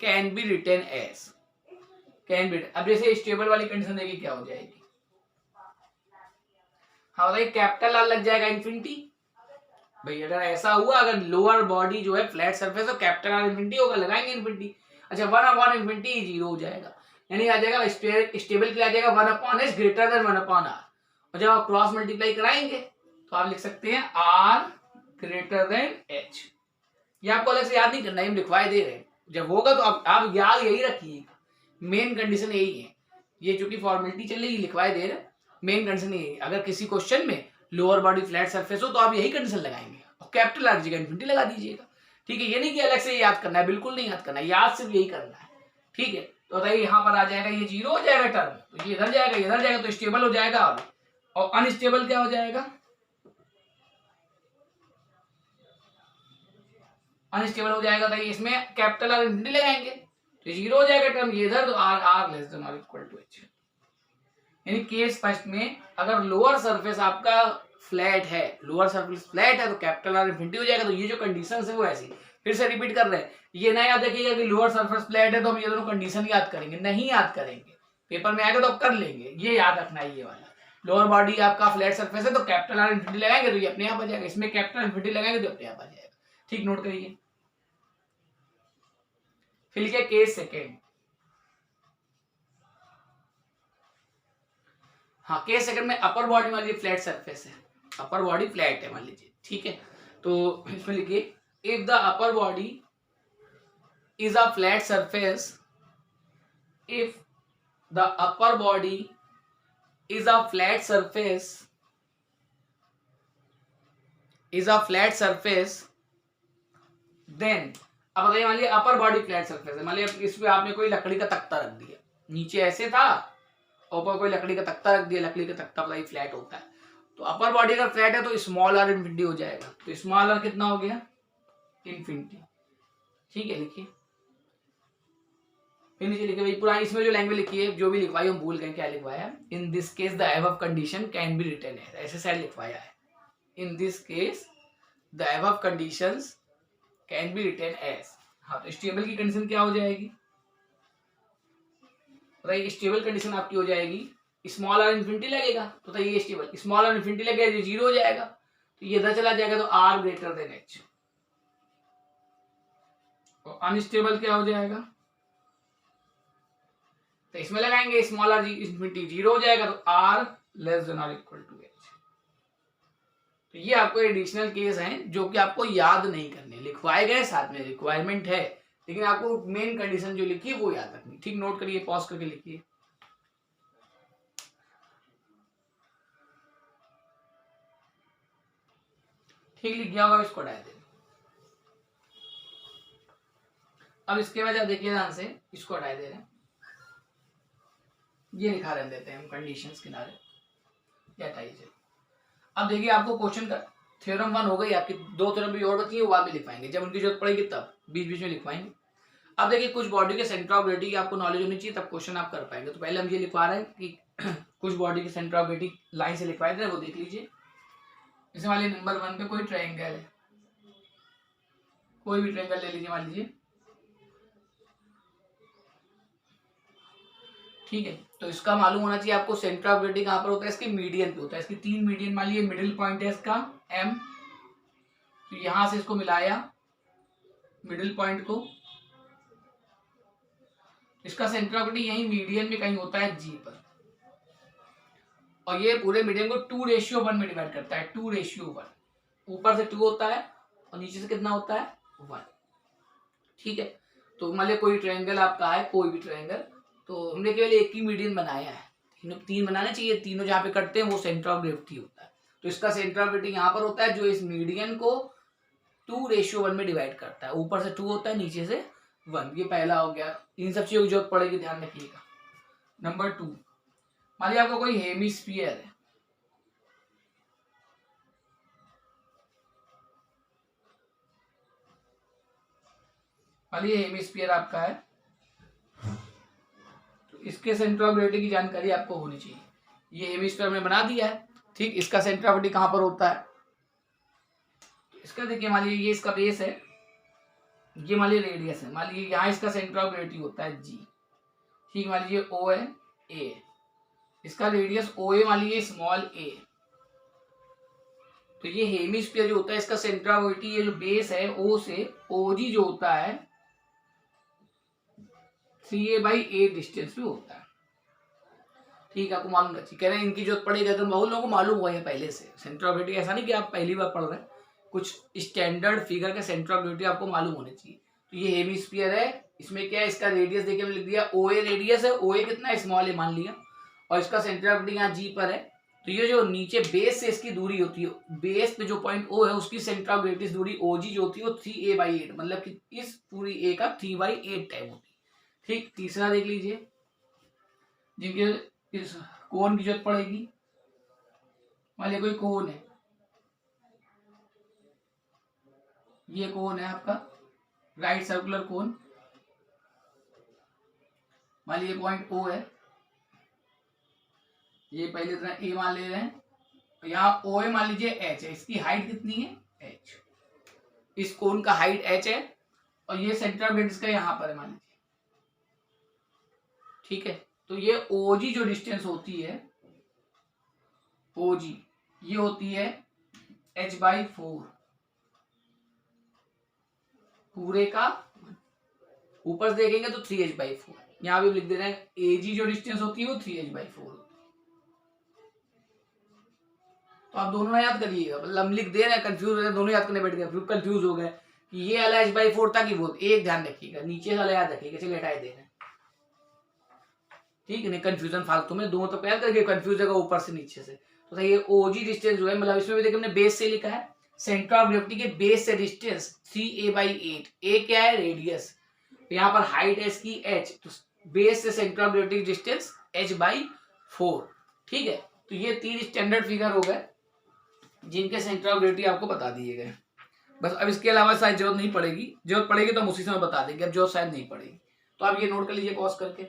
can be written as, अब जैसे stable वाली condition देखिए क्या हो जाएगी, हाँ बताइए capital R लग जाएगा इन्फिनिटी। भाई अगर ऐसा हुआ, अगर लोअर बॉडी जो है फ्लैट सरफेस तो कैपिटल आर इन्फिनिटी होगा, लगाएंगे इन्फिनिटी। अच्छा, 1/इन्फिनिटी जीरो हो जाएगा, यानी आ जाएगा स्टेबल के लिए आ जाएगा 1/h ग्रेटर देन 1/r, और जब आप क्रॉस मल्टीप्लाई कराएंगे तो आप लिख सकते हैं R ग्रेटर देन H। ये आपको अलग से याद नहीं करना है, हम लिखवाए दे रहे हैं, जब होगा तो आप याद यही रखिए, मेन कंडीशन यही है। ये चूंकि फॉर्मेलिटी चल रही लिखवाए दे रहे, मेन कंडीशन यही है। अगर किसी क्वेश्चन में लोअर बॉडी फ्लैट सरफेस हो तो आप यही कंडीशन लगाएंगे और कैपिटल R जगह इन्फिनिटी लगा दीजिएगा। ठीक है, ये नहीं कि अलग से याद करना है, बिल्कुल नहीं याद करना है, याद सिर्फ यही करना है। ठीक है, तो बताइए यहाँ पर आ जाएगा, ये 0 हो जाएगा टर्म, तो ये इधर जाएगा, इधर जाएगा, तो स्टेबल हो जाएगा। और अनस्टेबल क्या हो जाएगा? अनस्टेबल हो जाएगा, तो इसमें कैपिटल R इन्फिनिटी लगाएंगे, तो 0 हो जाएगा टर्म, ये इधर, तो R लेस देन और इक्वल टू H। यानी केस फर्स्ट में अगर लोअर सरफेस आपका फ्लैट है, लोअर सरफेस फ्लैट है, तो कैपिटल R इन्फिनिटी हो जाएगा। तो ये जो कंडीशन है वो ऐसी, फिर से रिपीट कर रहे हैं, ये ना याद रखिएगा कि लोअर सरफेस फ्लैट है तो हम ये दोनों कंडीशन याद करेंगे, नहीं याद करेंगे, पेपर में आएगा तो आप कर लेंगे, ये याद रखना है। ये वाला लोअर बॉडी आपका फ्लैट सरफेस है तो कैपिटल R इन्फिनिटी लगाएंगे तो ये अपने आप आ जाएगा, इसमें कैपिटल इन्फिनिटी लगाएंगे तो अपने आप आ जाएगा। ठीक, नोट करिए। फिर लिखिए केस सेकेंड। हाँ, केस सेकंड में अपर बॉडी मान लीजिए फ्लैट सरफेस है, अपर बॉडी फ्लैट है मान लीजिए। ठीक है, तो इसमें लिखिए if the upper body is a flat surface, if the upper body is a flat surface, is a flat surface, then अब बताइए मान लीजिए अपर बॉडी फ्लैट सरफेस है, मान लीजिए इस पे आपने कोई लकड़ी का तख्ता रख दिया, नीचे ऐसे था, ऊपर कोई लकड़ी का तख्ता रख दिया, लकड़ी का तख्ता बताइए फ्लैट होता है, तो अपर बॉडी अगर फ्लैट है तो स्मॉल r इन्फिनिटी हो जाएगा, तो स्मॉल r कितना हो गया? इन्फिनिटी। ठीक है, लिखिए फिर नीचे लिखिए भाई पुरानी इसमें जो लैंग्वेज लिखी है, जो भी लिखवाई हम भूल गए क्या लिखवाया। In this case the above condition can be written as, ऐसे साइड लिखवाया है, in this case the above conditions can be written as. हाँ, तो स्टेबल की कंडीशन क्या हो जाएगी? बताइए स्टेबल कंडीशन आपकी हो जाएगी, स्मॉल r इन्फिनिटी लगेगा, तो ये स्टेबल, स्मॉल r इन्फिनिटी लगेगा, ये 0 हो जाएगा, तो ये इधर चला जाएगा, तो r ग्रेटर देन h। और अनस्टेबल क्या हो जाएगा? तो इसमें लगाएंगे स्मॉल r इन्फिनिटी 0 हो जाएगा, तो r लेस देन और इक्वल टू h। तो ये आपको एडिशनल केस हैं जो कि आपको याद नहीं करने, लिखवाए गए साथ में, रिक्वायरमेंट है, लेकिन आपको मेन कंडीशन जो लिखी है वो याद रखनी। ठीक, नोट करिए, पॉज करके लिखिए। ठीक लिख गया होगा, इसको हटा दे। अब इसके बाद देखिए ध्यान से, इसको हटा दे रहे हैं, ये लिखा रहने देते हैं हम कंडीशंस किनारे, या हटाइए। अब देखिए आपको क्वेश्चन का थ्योरम 1 हो गई आपकी, 2 थ्योरम भी और बची है, वो बाद में लिखवाएंगे जब उनकी जरूरत पड़ेगी, तब बीच बीच में लिखवाएंगे। अब देखिए कुछ बॉडी के सेंटर ऑफ ग्रेविटी की आपको नॉलेज होनी चाहिए, तब क्वेश्चन आप कर पाएंगे। तो पहले हम ये लिखवा रहे हैं कि कुछ बॉडी के सेंटर ऑफ ग्रेविटी लाइन से लिखवाए थे, वो देख लीजिए। जैसे मान लीजिए नंबर 1 पे कोई ट्रायंगल है, कोई भी ट्रायंगल ले लीजिए मान लीजिए। ठीक है, तो इसका मालूम होना चाहिए आपको सेंटर ऑफ ग्रेविटी कहां पर होता है, इसके मीडियन पे होता है। इसकी 3 मीडियन, मान लीजिए मिडिल पॉइंट है इसका M, तो यहां से इसको मिलाया मिडिल पॉइंट को, इसका सेंटर ऑफ ग्रेविटी यही मीडियन में कहीं होता है G पर, और ये पूरे मीडियन को 2:1 में डिवाइड करता है, 2:1, ऊपर से 2 होता है और नीचे से कितना होता है? 1। ठीक है, तो मान लीजिए कोई ट्रायंगल आपका है, कोई भी ट्रायंगल, तो हमने केवल एक ही मीडियन बनाया है, तीन बनाने चाहिए, तीनों जहाँ पे करते हैं वो सेंटर ऑफ ग्रेविटी होता है। तो इसका सेंटर ऑफ ग्रेविटी यहाँ पर होता है, जो इस मीडियन को 2:1 में डिवाइड करता है, ऊपर से 2 होता है, नीचे से 1। ये पहला हो गया, इन सब चीजों की जरूरत पड़ेगी, ध्यान रखिएगा। नंबर 2, मान लीजिए आपको कोई हेमिस्फीयर है, मान लीजिए हेमिस्फीयर आपका है, तो इसके सेंटर ऑफ ग्रेविटी की जानकारी आपको होनी चाहिए। ये हेमिस्फीयर में बना दिया है, ठीक, इसका सेंटर ऑफ ग्रेविटी कहां पर होता है? इसका देखिए मान लीजिए ये इसका बेस है, ये मान लीजिए रेडियस है, मान लीजिए यहाँ इसका सेंटर ऑफ ग्रेविटी होता है G। ठीक, मान लीजिए O है A, इसका रेडियस OA मान लीजिए स्मॉल a, तो ये हेमिस्फीयर जो होता है इसका सेंटर ऑफ ग्रेविटी, ये जो बेस है O से OG जो होता है 3a/8 डिस्टेंस पे होता है। ठीक है, आपको मालूम रखिए। कह रहे हैं इनकी जरूरत पड़ेगी, अगर बहुत लोगों को मालूम हुआ है पहले से। सेंटर ऑफ ग्रेविटी ऐसा नहीं कि आप पहली बार पढ़ रहे हैं, कुछ स्टैंडर्ड फिगर का सेंटर ऑफ ग्रेविटी आपको मालूम होने चाहिए। तो ये हेमिस्फीयर है, इसमें क्या है, इसका रेडियस देखिए मैंने लिख दिया OA रेडियस है, OA कितना है, स्मॉल ए मान लिया, और इसका सेंटर ऑफ ग्रेविटी यहाँ G पर है। तो ये जो नीचे बेस से इसकी दूरी होती है, बेस पे जो पॉइंट O है उसकी सेंटर ऑफ ग्रेविटी दूरी OG जो होती है वो 3a/8, मतलब कि इस पूरी A का 3/8 टाइम होती है। ठीक, तीसरा देख लीजिए, जिनके इस कोण की जरूरत पड़ेगी। मान लीजिए कोई कोण है, ये कोण है आपका राइट सर्कुलर कोण, मान लीजिए पॉइंट O है, ये पहले इतना A मान ले रहे हैं, तो यहाँ OA मान लीजिए H है, इसकी हाइट कितनी है H, इस कोण का हाइट H है, और ये सेंटर ऑफ ग्रेविटी का यहाँ पर है मान लीजिए। ठीक है, तो ये OG जो डिस्टेंस होती है, OG ये होती है H/4 पूरे का, ऊपर से देखेंगे तो 3H/4, यहाँ भी लिख दे रहे हैं AG जो डिस्टेंस होती है वो 3H/4 होती है। तो आप दोनों याद करिएगा, मतलब लिख दे रहे हैं कंफ्यूज हो गए, दोनों याद करने बैठ गए, फिर कंफ्यूज हो गए कि ये वाला H/4 था कि वो, एक ध्यान रखिएगा, नीचे वाला याद रखिएगा, चलिए हटाए दे रहे हैं। ठीक है, नहीं कंफ्यूजन फालतू में, दोनों तो याद करके कंफ्यूज होगा ऊपर से नीचे से। तो ये OG डिस्टेंस जो है, मतलब इसमें भी देखिए हमने बेस से लिखा है, सेंटर ऑफ ग्रेविटी के बेस से डिस्टेंस 3a/8, A क्या है रेडियस, यहाँ पर हाइट है इसकी H, तो बेस से centre of gravity distance H/4। ठीक है, तो ये 3 स्टैंडर्ड फिगर हो गए जिनके सेंटर ऑफ ग्रेविटी आपको बता दिए गए। बस अब इसके अलावा शायद जरूरत नहीं पड़ेगी, जरूरत पड़ेगी तो हम उसी समय बता देंगे, अब जरूरत शायद नहीं पड़ेगी। तो आप ये नोट कर लीजिए पॉज करके।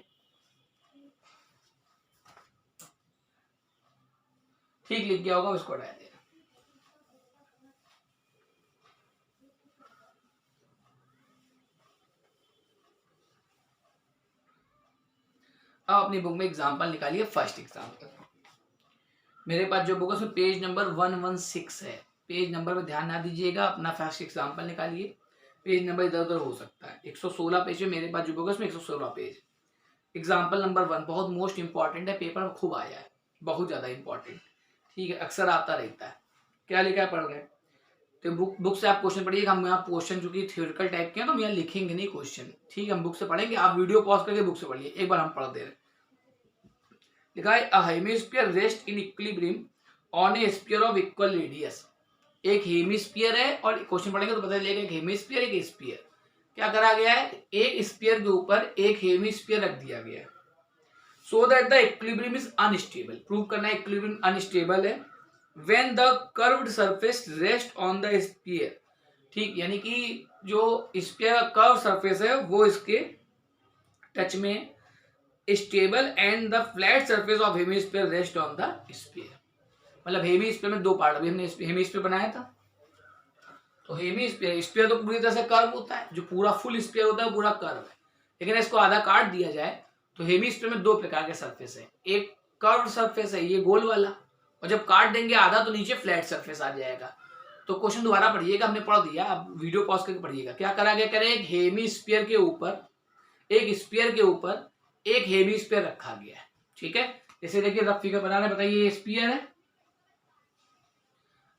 ठीक लिख गया होगा, उसको हटा देना। अब अपनी बुक में एग्जांपल निकालिए, फर्स्ट एग्जांपल मेरे पास जो बुक है उसमें पेज नंबर 116 है, पेज नंबर में ध्यान ना दीजिएगा, अपना फर्स्ट एग्जांपल निकालिए। पेज नंबर इधर उधर हो सकता है, 116 पेज में मेरे पास जो बुक है उसमें 116 पेज। एग्जाम्पल नंबर 1 बहुत मोस्ट इंपॉर्टेंट है, पेपर में खूब आया है, बहुत ज्यादा इंपॉर्टेंट। ठीक है, अक्सर आता रहता है। क्या लिखा है, पढ़ गए तो बुक से आप क्वेश्चन पढ़िएगा। हम यहाँ क्वेश्चन चूंकि थ्योरेटिकल टाइप के हैं तो हम यहाँ लिखेंगे नहीं क्वेश्चन, ठीक है, हम बुक से पढ़ेंगे, आप वीडियो पॉज करके बुक से पढ़िए। एक बार हम पढ़ दे रहे हैं, लिखा है अ hemisphere rest in equilibrium on A sphere of equal radius. एक हेमिस्फीयर है, और क्वेश्चन पढ़ेंगे तो पता चलेगा एक हेमिस्फीयर एक स्फीयर। क्या करा गया है, एक स्फीयर के ऊपर एक हेमिस्फीयर रख दिया गया है, so that the equilibrium is unstable. Prove करना है इक्विलिब्रियम अनस्टेबल है when the curved surface rest on the sphere। ठीक, यानी कि जो स्फीयर का कर्व सरफेस है वो इसके टच में stable, and the flat surface of hemisphere rest on the sphere. मतलब हेमिस्फीयर में दो पार्ट, अभी हमने हेमिस्फीयर बनाया था, तो हेमिस्फीयर स्फीयर तो पूरी तरह से कर्व होता है, जो पूरा फुल स्फीयर होता है पूरा कर्व है, लेकिन इसको आधा काट दिया जाए तो हेमिस्फीयर में दो प्रकार के सरफेस है, एक कर्व सरफेस है ये गोल वाला, और जब काट देंगे आधा तो नीचे फ्लैट सरफेस आ जाएगा। तो क्वेश्चन दोबारा पढ़िएगा, हमने पढ़ दिया, अब वीडियो पॉज करके पढ़िएगा। क्या करा गया, करें एक हेमिस्फीयर के ऊपर एक स्फीयर के ऊपर एक हेमिस्फीयर रखा गया है। ठीक है, जैसे देखिए रफ फिगर बना रहे, बताइए ये स्फीयर है,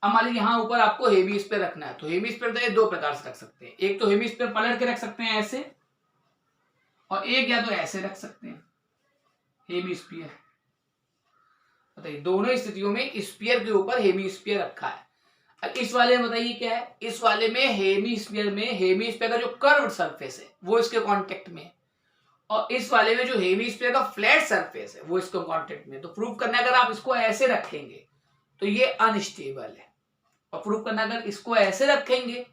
अब मान लीजिए यहाँ ऊपर आपको हेमिस्फीयर रखना है, तो हेमिस्फीयर तो दो प्रकार से रख सकते हैं, एक तो हेमिस्फीयर पलट के रख सकते हैं ऐसे, और एक या तो ऐसे रख सकते हैं हेमिस्फीयर। बताइए दोनों स्थितियों में स्फीयर के ऊपर हेमिस्फीयर रखा है। अब इस वाले में बताइए क्या है, इस वाले में हेमिस्फीयर का जो कर्व्ड सरफेस है वो इसके कांटेक्ट में, और इस वाले में जो हेमिस्फीयर का फ्लैट सरफेस है वो इसके कांटेक्ट में। तो प्रूव करना अगर आप इसको ऐसे रखेंगे तो ये अनस्टेबल है, और प्रूव करना अगर इसको ऐसे रखेंगे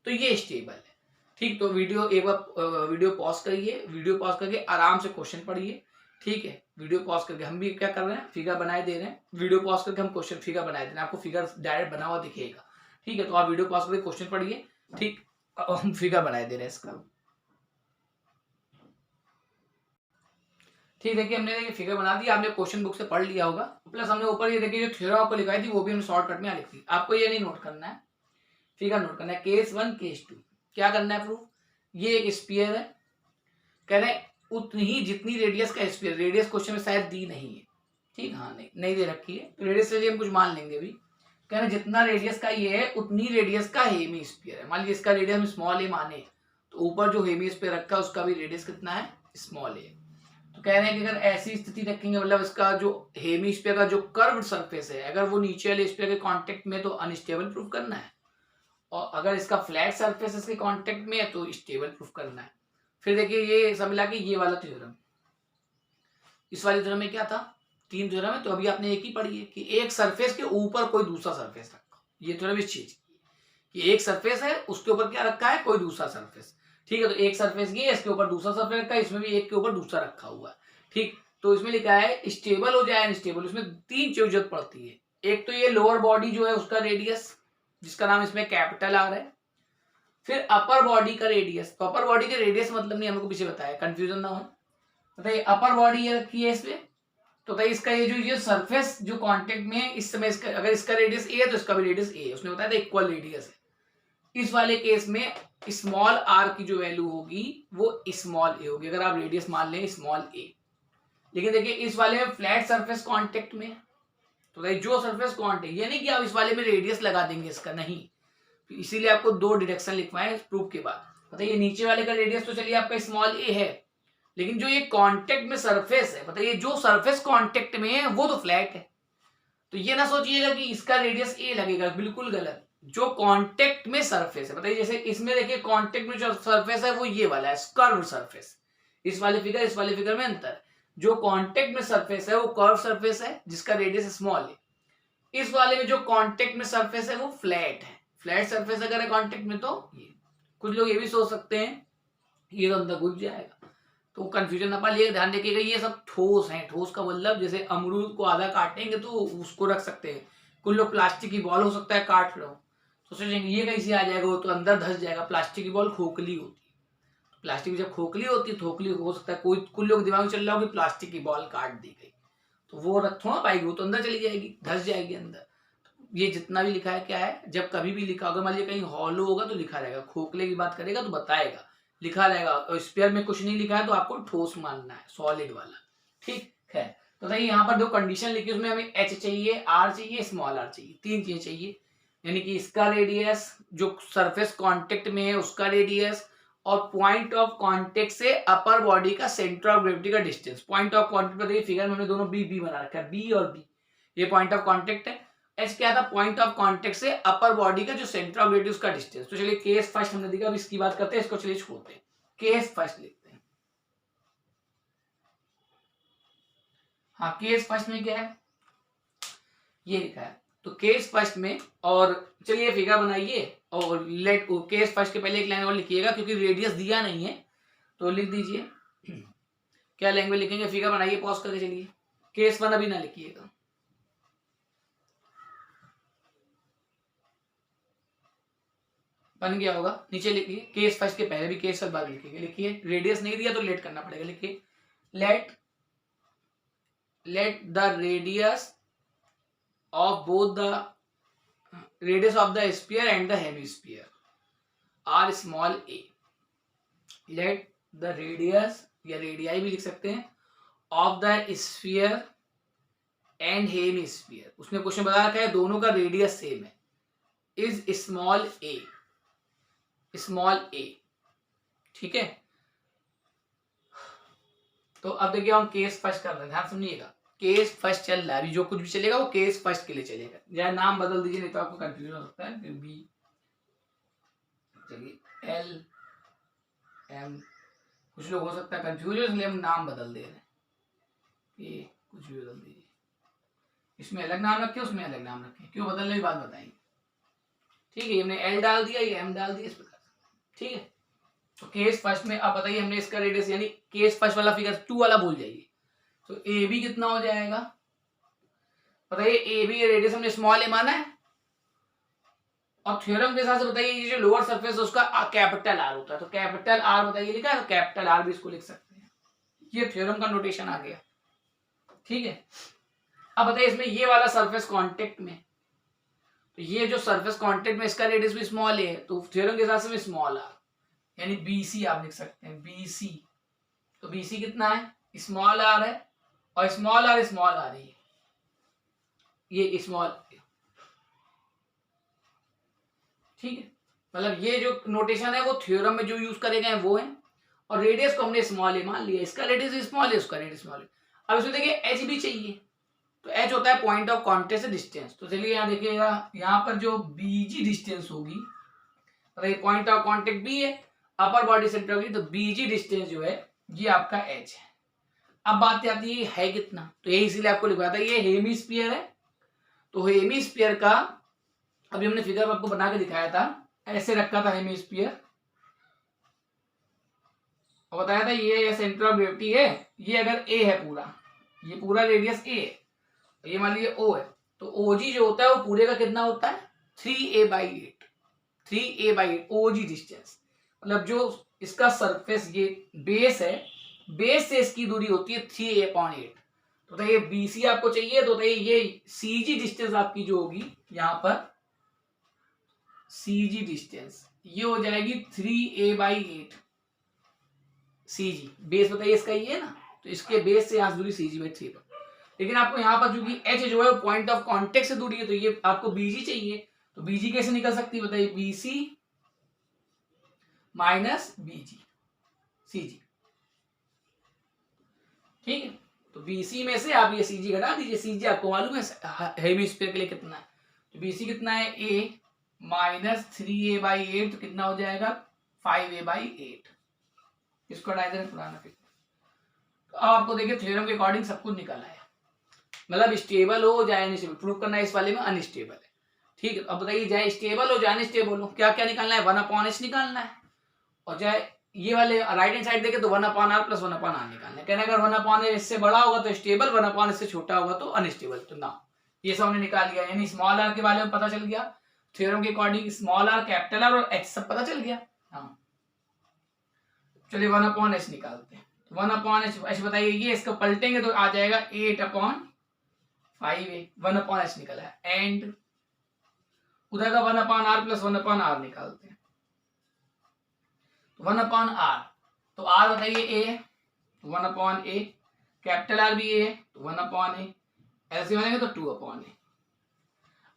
तो ये स्टेबल है। ठीक, तो वीडियो एक बार वीडियो पॉज करिए, वीडियो पॉज करके आराम से क्वेश्चन पढ़िए। ठीक है, वीडियो पॉज करके हम भी क्या कर रहे हैं, फिगर बनाए दे रहे हैं, वीडियो पॉज करके हम क्वेश्चन फिगर बनाए दे रहे हैं, आपको फिगर डायरेक्ट बना हुआ दिखेगा। ठीक है, तो आप वीडियो पॉज करके क्वेश्चन पढ़िए। ठीक, हम फिगर बनाए दे रहे हैं इसका। ठीक, देखिए हमने देखिए फिगर बना दी, आपने क्वेश्चन बुक से पढ़ लिया होगा, प्लस हमने ऊपर ये देखिए जो थ्योरम आपको लिखाई थी वो भी हमने शॉर्टकट में लिख दी। आपको ये नहीं नोट करना है, फिगर नोट करना है, केस 1 केस 2 क्या करना है प्रूफ। ये एक स्फीयर है, कह रहे हैं उतनी ही जितनी रेडियस का स्फीयर, रेडियस क्वेश्चन में शायद दी नहीं है, ठीक, हाँ नहीं दे रखी है तो रेडियस के लिए हम कुछ मान लेंगे अभी। कहना जितना रेडियस का ये है उतनी रेडियस का हेमीस्फीयर है। मान लीजिए इसका रेडियस हम स्मॉल ए माने तो ऊपर जो हेमीस्फीयर रखा है उसका भी रेडियस कितना है, स्मॉल ए। तो कह रहे हैं कि अगर ऐसी स्थिति रखेंगे मतलब इसका जो हेमीस्फीयर का जो कर्व्ड सरफेस है अगर वो नीचे वाले स्फीयर के कांटेक्ट में तो अनस्टेबल प्रूफ करना है, और अगर इसका फ्लैट सरफेस इसके कांटेक्ट में है तो स्टेबल प्रूफ करना है। फिर देखिए ये सब मिला के ये वाला थ्योरम, इस वाले थ्योरम में क्या था, 3 थ्योरम है तो अभी आपने एक ही पढ़ी है कि एक सरफेस के ऊपर कोई दूसरा सरफेस रखा। ये थ्योरम इस चीज की कि एक सरफेस है उसके ऊपर क्या रखा है, कोई दूसरा सरफेस। ठीक है, तो एक सरफेस ये है इसके ऊपर दूसरा सरफेस रखा है, इसमें भी एक के ऊपर दूसरा रखा हुआ है। ठीक, तो इसमें लिखा है स्टेबल हो जाए अनस्टेबल, इसमें 3 चीज जरूरत पड़ती है। एक तो ये लोअर बॉडी जो है उसका रेडियस जिसका नाम इसमें कैपिटल आर है, फिर अपर बॉडी का रेडियस। तो अपर बॉडी के रेडियस मतलब नहीं हमको पीछे बताया, कंफ्यूजन ना हो। बताइए अपर बॉडी ये रखी है इसमें, तो बताइए इसका ये सरफेस जो कांटेक्ट में है इस समय इसका अगर इसका रेडियस ए है तो इसका भी रेडियस ए है, उसने बताया था इक्वल रेडियस है। इस वाले केस में स्मॉल आर की जो वैल्यू होगी वो स्मॉल ए होगी अगर आप रेडियस मान लें स्मॉल ए। लेकिन देखिए इस वाले में फ्लैट सरफेस कांटेक्ट में, तो भाई जो सरफेस कांटेक्ट ये नहीं कि आप इस वाले में रेडियस लगा देंगे इसका, नहीं, तो इसीलिए आपको 2 डिडक्शन लिखवाए प्रूफ के बाद। बताइए नीचे वाले का रेडियस तो चलिए आपका स्मॉल ए है, लेकिन जो ये कांटेक्ट में सरफेस है, बताइए जो सरफेस कांटेक्ट में है वो तो फ्लैट है। तो ये ना सोचिएगा कि इसका रेडियस ए लगेगा, बिल्कुल गलत। जो कांटेक्ट में सरफेस है, बताइए जैसे इसमें देखिए कांटेक्ट में जो सरफेस है वो ये वाला है, कर्व सरफेस। इस वाले फिगर में अंतर, जो कांटेक्ट में सरफेस है वो कर्व सरफेस है जिसका रेडियस स्मॉल है। इस वाले में जो कांटेक्ट में सरफेस है वो फ्लैट है, फ्लैट सरफेस अगर है कांटेक्ट में तो ये। कुछ लोग ये भी सोच सकते हैं ये तो अंदर घुस जाएगा, तो कंफ्यूजन ना पालिए, ध्यान रखिएगा ये सब ठोस है। ठोस का मतलब जैसे अमरूद को आधा काटेंगे तो उसको रख सकते हैं, कुछ लोग प्लास्टिक की बॉल हो सकता है काट रहे हो तो सोचेंगे ये कैसे आ जाएगा, वो तो अंदर धस जाएगा। प्लास्टिक की बॉल खोखली होती है, प्लास्टिक जब खोखली होती है, खोखली हो सकता है कोई कुछ लोग दिमाग में चल रहा हो कि प्लास्टिक की बॉल काट दी गई तो वो रख थोड़ा पाएगी, वो तो अंदर चली जाएगी, धस जाएगी अंदर। ये जितना भी लिखा है क्या है, जब कभी भी लिखा होगा मान लीजिए कहीं हॉलो होगा तो लिखा रहेगा, खोखले की बात करेगा तो बताएगा, लिखा रहेगा। और स्पेयर में कुछ नहीं लिखा है तो आपको ठोस मानना है, सॉलिड वाला। ठीक है, तो भाई यहाँ पर 2 कंडीशन लिखी, उसमें हमें एच चाहिए, आर चाहिए, स्मॉल आर चाहिए, 3 चीजें चाहिए। यानी कि इसका रेडियस जो सरफेस कांटेक्ट में है उसका रेडियस, और पॉइंट ऑफ कांटेक्ट से अपर बॉडी का सेंटर ऑफ ग्रेविटी का डिस्टेंस। पॉइंट ऑफ कांटेक्ट पर देखिए फिगर में हमने दोनों बी बी बना रखा है, बी और बी, ये पॉइंट ऑफ कांटेक्ट है। एच क्या था, पॉइंट ऑफ कांटेक्ट से अपर बॉडी का जो सेंटर ऑफ ग्रेविटी उसका डिस्टेंस। तो चलिए केस फर्स्ट हमने देखा, अब इसकी बात करते हैं, इसको चलिए छोड़ते हैं, केस फर्स्ट लिखते हैं। हाँ, केस फर्स्ट में क्या है ये लिखा है, तो केस फर्स्ट में, और चलिए फिगर बनाइए और लेट केस फर्स्ट के पहले एक लाइन और लिखिएगा क्योंकि रेडियस दिया नहीं है तो लिख दीजिए क्या लैंग्वेज लिखेंगे, फिगर बनाइए पॉज करके। चलिए केस 1 अभी ना लिखिएगा, बन गया होगा, नीचे लिखिए केस फर्स्ट के पहले भी केस फर्स्ट बाद लिखिए। लिखिए रेडियस नहीं दिया तो लेट करना पड़ेगा, लिखिए let the radius of both the radius of the sphere and the hemisphere are small a. Let the radius या रेडियाई भी लिख सकते हैं of the sphere and hemisphere, उसने क्वेश्चन बता रखा है दोनों का रेडियस सेम है, is small a, ठीक है। तो अब देखिए हम केस फर्स्ट कर रहे हैं, ध्यान सुनिएगा, केस फर्स्ट चल रहा है अभी, जो कुछ भी चलेगा वो केस फर्स्ट के लिए चलेगा। या नाम बदल दीजिए नहीं तो आपको कंफ्यूजन हो सकता है। बी चलिए एल एम, कुछ लोग हो सकता है कंफ्यूज, इसलिए हम नाम बदल दे रहे हैं, ये कुछ भी बदल दीजिए, इसमें अलग नाम रखे उसमें अलग नाम रखे, क्यों बदलने की बात बताएंगे। ठीक है, हमने एल डाल दिया, ये एम डाल दिया, इस प्रकार। ठीक है, तो केस फर्स्ट में अब बताइए हमने इसका रेडियस यानी केस फर्स्ट वाला फिगर 2 वाला भूल जाइए, तो ए बी कितना हो जाएगा, बताइए ए बी रेडियस हमने स्मॉल ए माना है, और थ्योरम के हिसाब से बताइए ये जो लोअर सरफेस है उसका कैपिटल आर होता है, तो कैपिटल आर बताइए लिखा है, तो कैपिटल आर भी इसको लिख सकते हैं, ये थ्योरम का नोटेशन आ गया। ठीक है, अब बताइए इसमें ये वाला सरफेस कांटेक्ट में, तो ये जो सरफेस कांटेक्ट में इसका रेडियस भी स्मॉल है, तो थ्योरम के हिसाब से स्मॉल आर यानी बीसी आप लिख सकते हैं, बीसी। तो बीसी कितना है, स्मॉल आर है, और स्मॉल आर ही है, ये स्मॉल, ठीक है। मतलब ये जो नोटेशन है वो थ्योरम में जो यूज करे गए हैं वो है, और रेडियस को हमने स्मॉल ए मान लिया, इसका रेडियस स्मॉल है, उसका रेडियस स्मॉल है। अब इसमें देखिए एच भी चाहिए, तो एच होता है पॉइंट ऑफ कॉन्टेक्ट से डिस्टेंस। तो चलिए यहाँ देखिएगा, यहाँ पर जो बीजी डिस्टेंस होगी, पॉइंट ऑफ कॉन्टेक्ट बी है, अपर बॉडी सेंटर होगी, तो बीजी डिस्टेंस जो है ये आपका एच है। अब बात आती है कितना, तो यही इसीलिए आपको लिखवाया था, ये हेमीस्फीयर है। तो हेमीस्फीयर का अभी हमने फिगर आपको बना के दिखाया था, ऐसे रखा था हेमीस्फीयर, और बताया था ये सेंटर ऑफ ग्रेविटी है, ये अगर ए है पूरा, ये पूरा रेडियस ए है, ये मान लीजिए ओ है, तो ओजी जो होता है वो पूरे का कितना होता है 3a/8, 3a/8 ओजी डिस्टेंस। मतलब जो इसका सरफेस ये बेस है, बेस से इसकी दूरी होती है 3a/8। तो ये बीसी आपको चाहिए, तो ये सीजी डिस्टेंस आपकी जो होगी यहाँ पर सीजी डिस्टेंस ये हो जाएगी 3a/8। सीजी बेस बताइए इसका ये है ना, तो इसके बेस से यहाँ दूरी CG/3 पर। लेकिन आपको यहाँ पर चूंकि एच जो है पॉइंट ऑफ कॉन्टेक्ट से दूरी है, तो ये आपको बीजी चाहिए, तो बीजी कैसे निकल सकती है बताइए, BC माइनस BG CG, ठीक है। तो BC में से आप ये CG घटा दीजिए, CG आपको मालूम है हेमीस्फीयर के लिए कितना है, तो BC कितना है A माइनस 3a/8, तो कितना हो जाएगा 5a/8। इसको हटा देना पुराना फिर। तो अब आपको देखिए थ्योरम के अकॉर्डिंग सब कुछ निकल आया, मतलब स्टेबल हो जाए अनस्टेबल, प्रूव करना है इस वाले में अनस्टेबल है, ठीक है। अब बताइए चाहे स्टेबल हो जाए अनस्टेबल हो, क्या क्या निकालना है, 1/h निकालना है, और चाहे ये वाले राइट हैंड साइड देखे तो 1/r प्लस 1/r निकालना है। कहना अगर 1/h इससे बड़ा होगा तो स्टेबल, 1/h इससे छोटा होगा तो अनस्टेबल। तो ना ये सब हमने निकाल लिया, यानी स्मॉल आर के बारे में पता चल गया, थ्योरम के according small R, capital R और एच सब पता चल गया। हाँ चलिए 1/h निकालते हैं। 1/h बताइए, ये इसको पलटेंगे तो आ जाएगा 8/5a, 1/h निकला है, एंड उधर का 1/r प्लस 1/r निकालते हैं, 1/r, तो r बताइए a, 1/a, कैपिटल आर भी a है तो 1/a, ऐसे बनेंगे तो 2/a।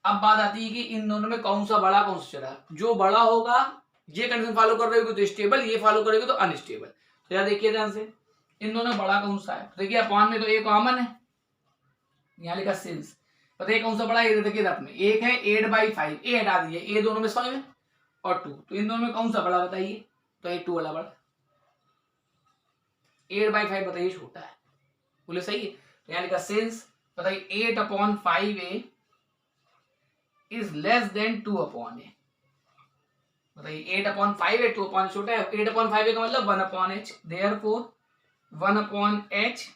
अब बात आती है कि इन दोनों में कौन सा बड़ा कौन सा छोटा, जो बड़ा होगा ये कंडीशन फॉलो कर रहे हो तो स्टेबल, ये फॉलो करेगी तो अनस्टेबल। तो यार देखिए ध्यान से, इन दोनों में बड़ा कौन सा है, तो देखिए अपॉन में तो a कॉमन है, यहाँ लिखा सिंस, पता है कौन सा बड़ा है, देखिए रफ में एक है 8/5, a हटा दीजिए, a दोनों में 5 है और 2, तो इन दोनों में कौन सा बड़ा बताइए, तो ये 2 वाला बड़ा, 8/5 बताइए छोटा है, बोले सही है। तो यहाँ लिखा सिंस बताइए 8/5a is less then 2/a, बताइए 8/5 है, 2/a छोटा है, 8/5 का मतलब 1/h, therefore 1/h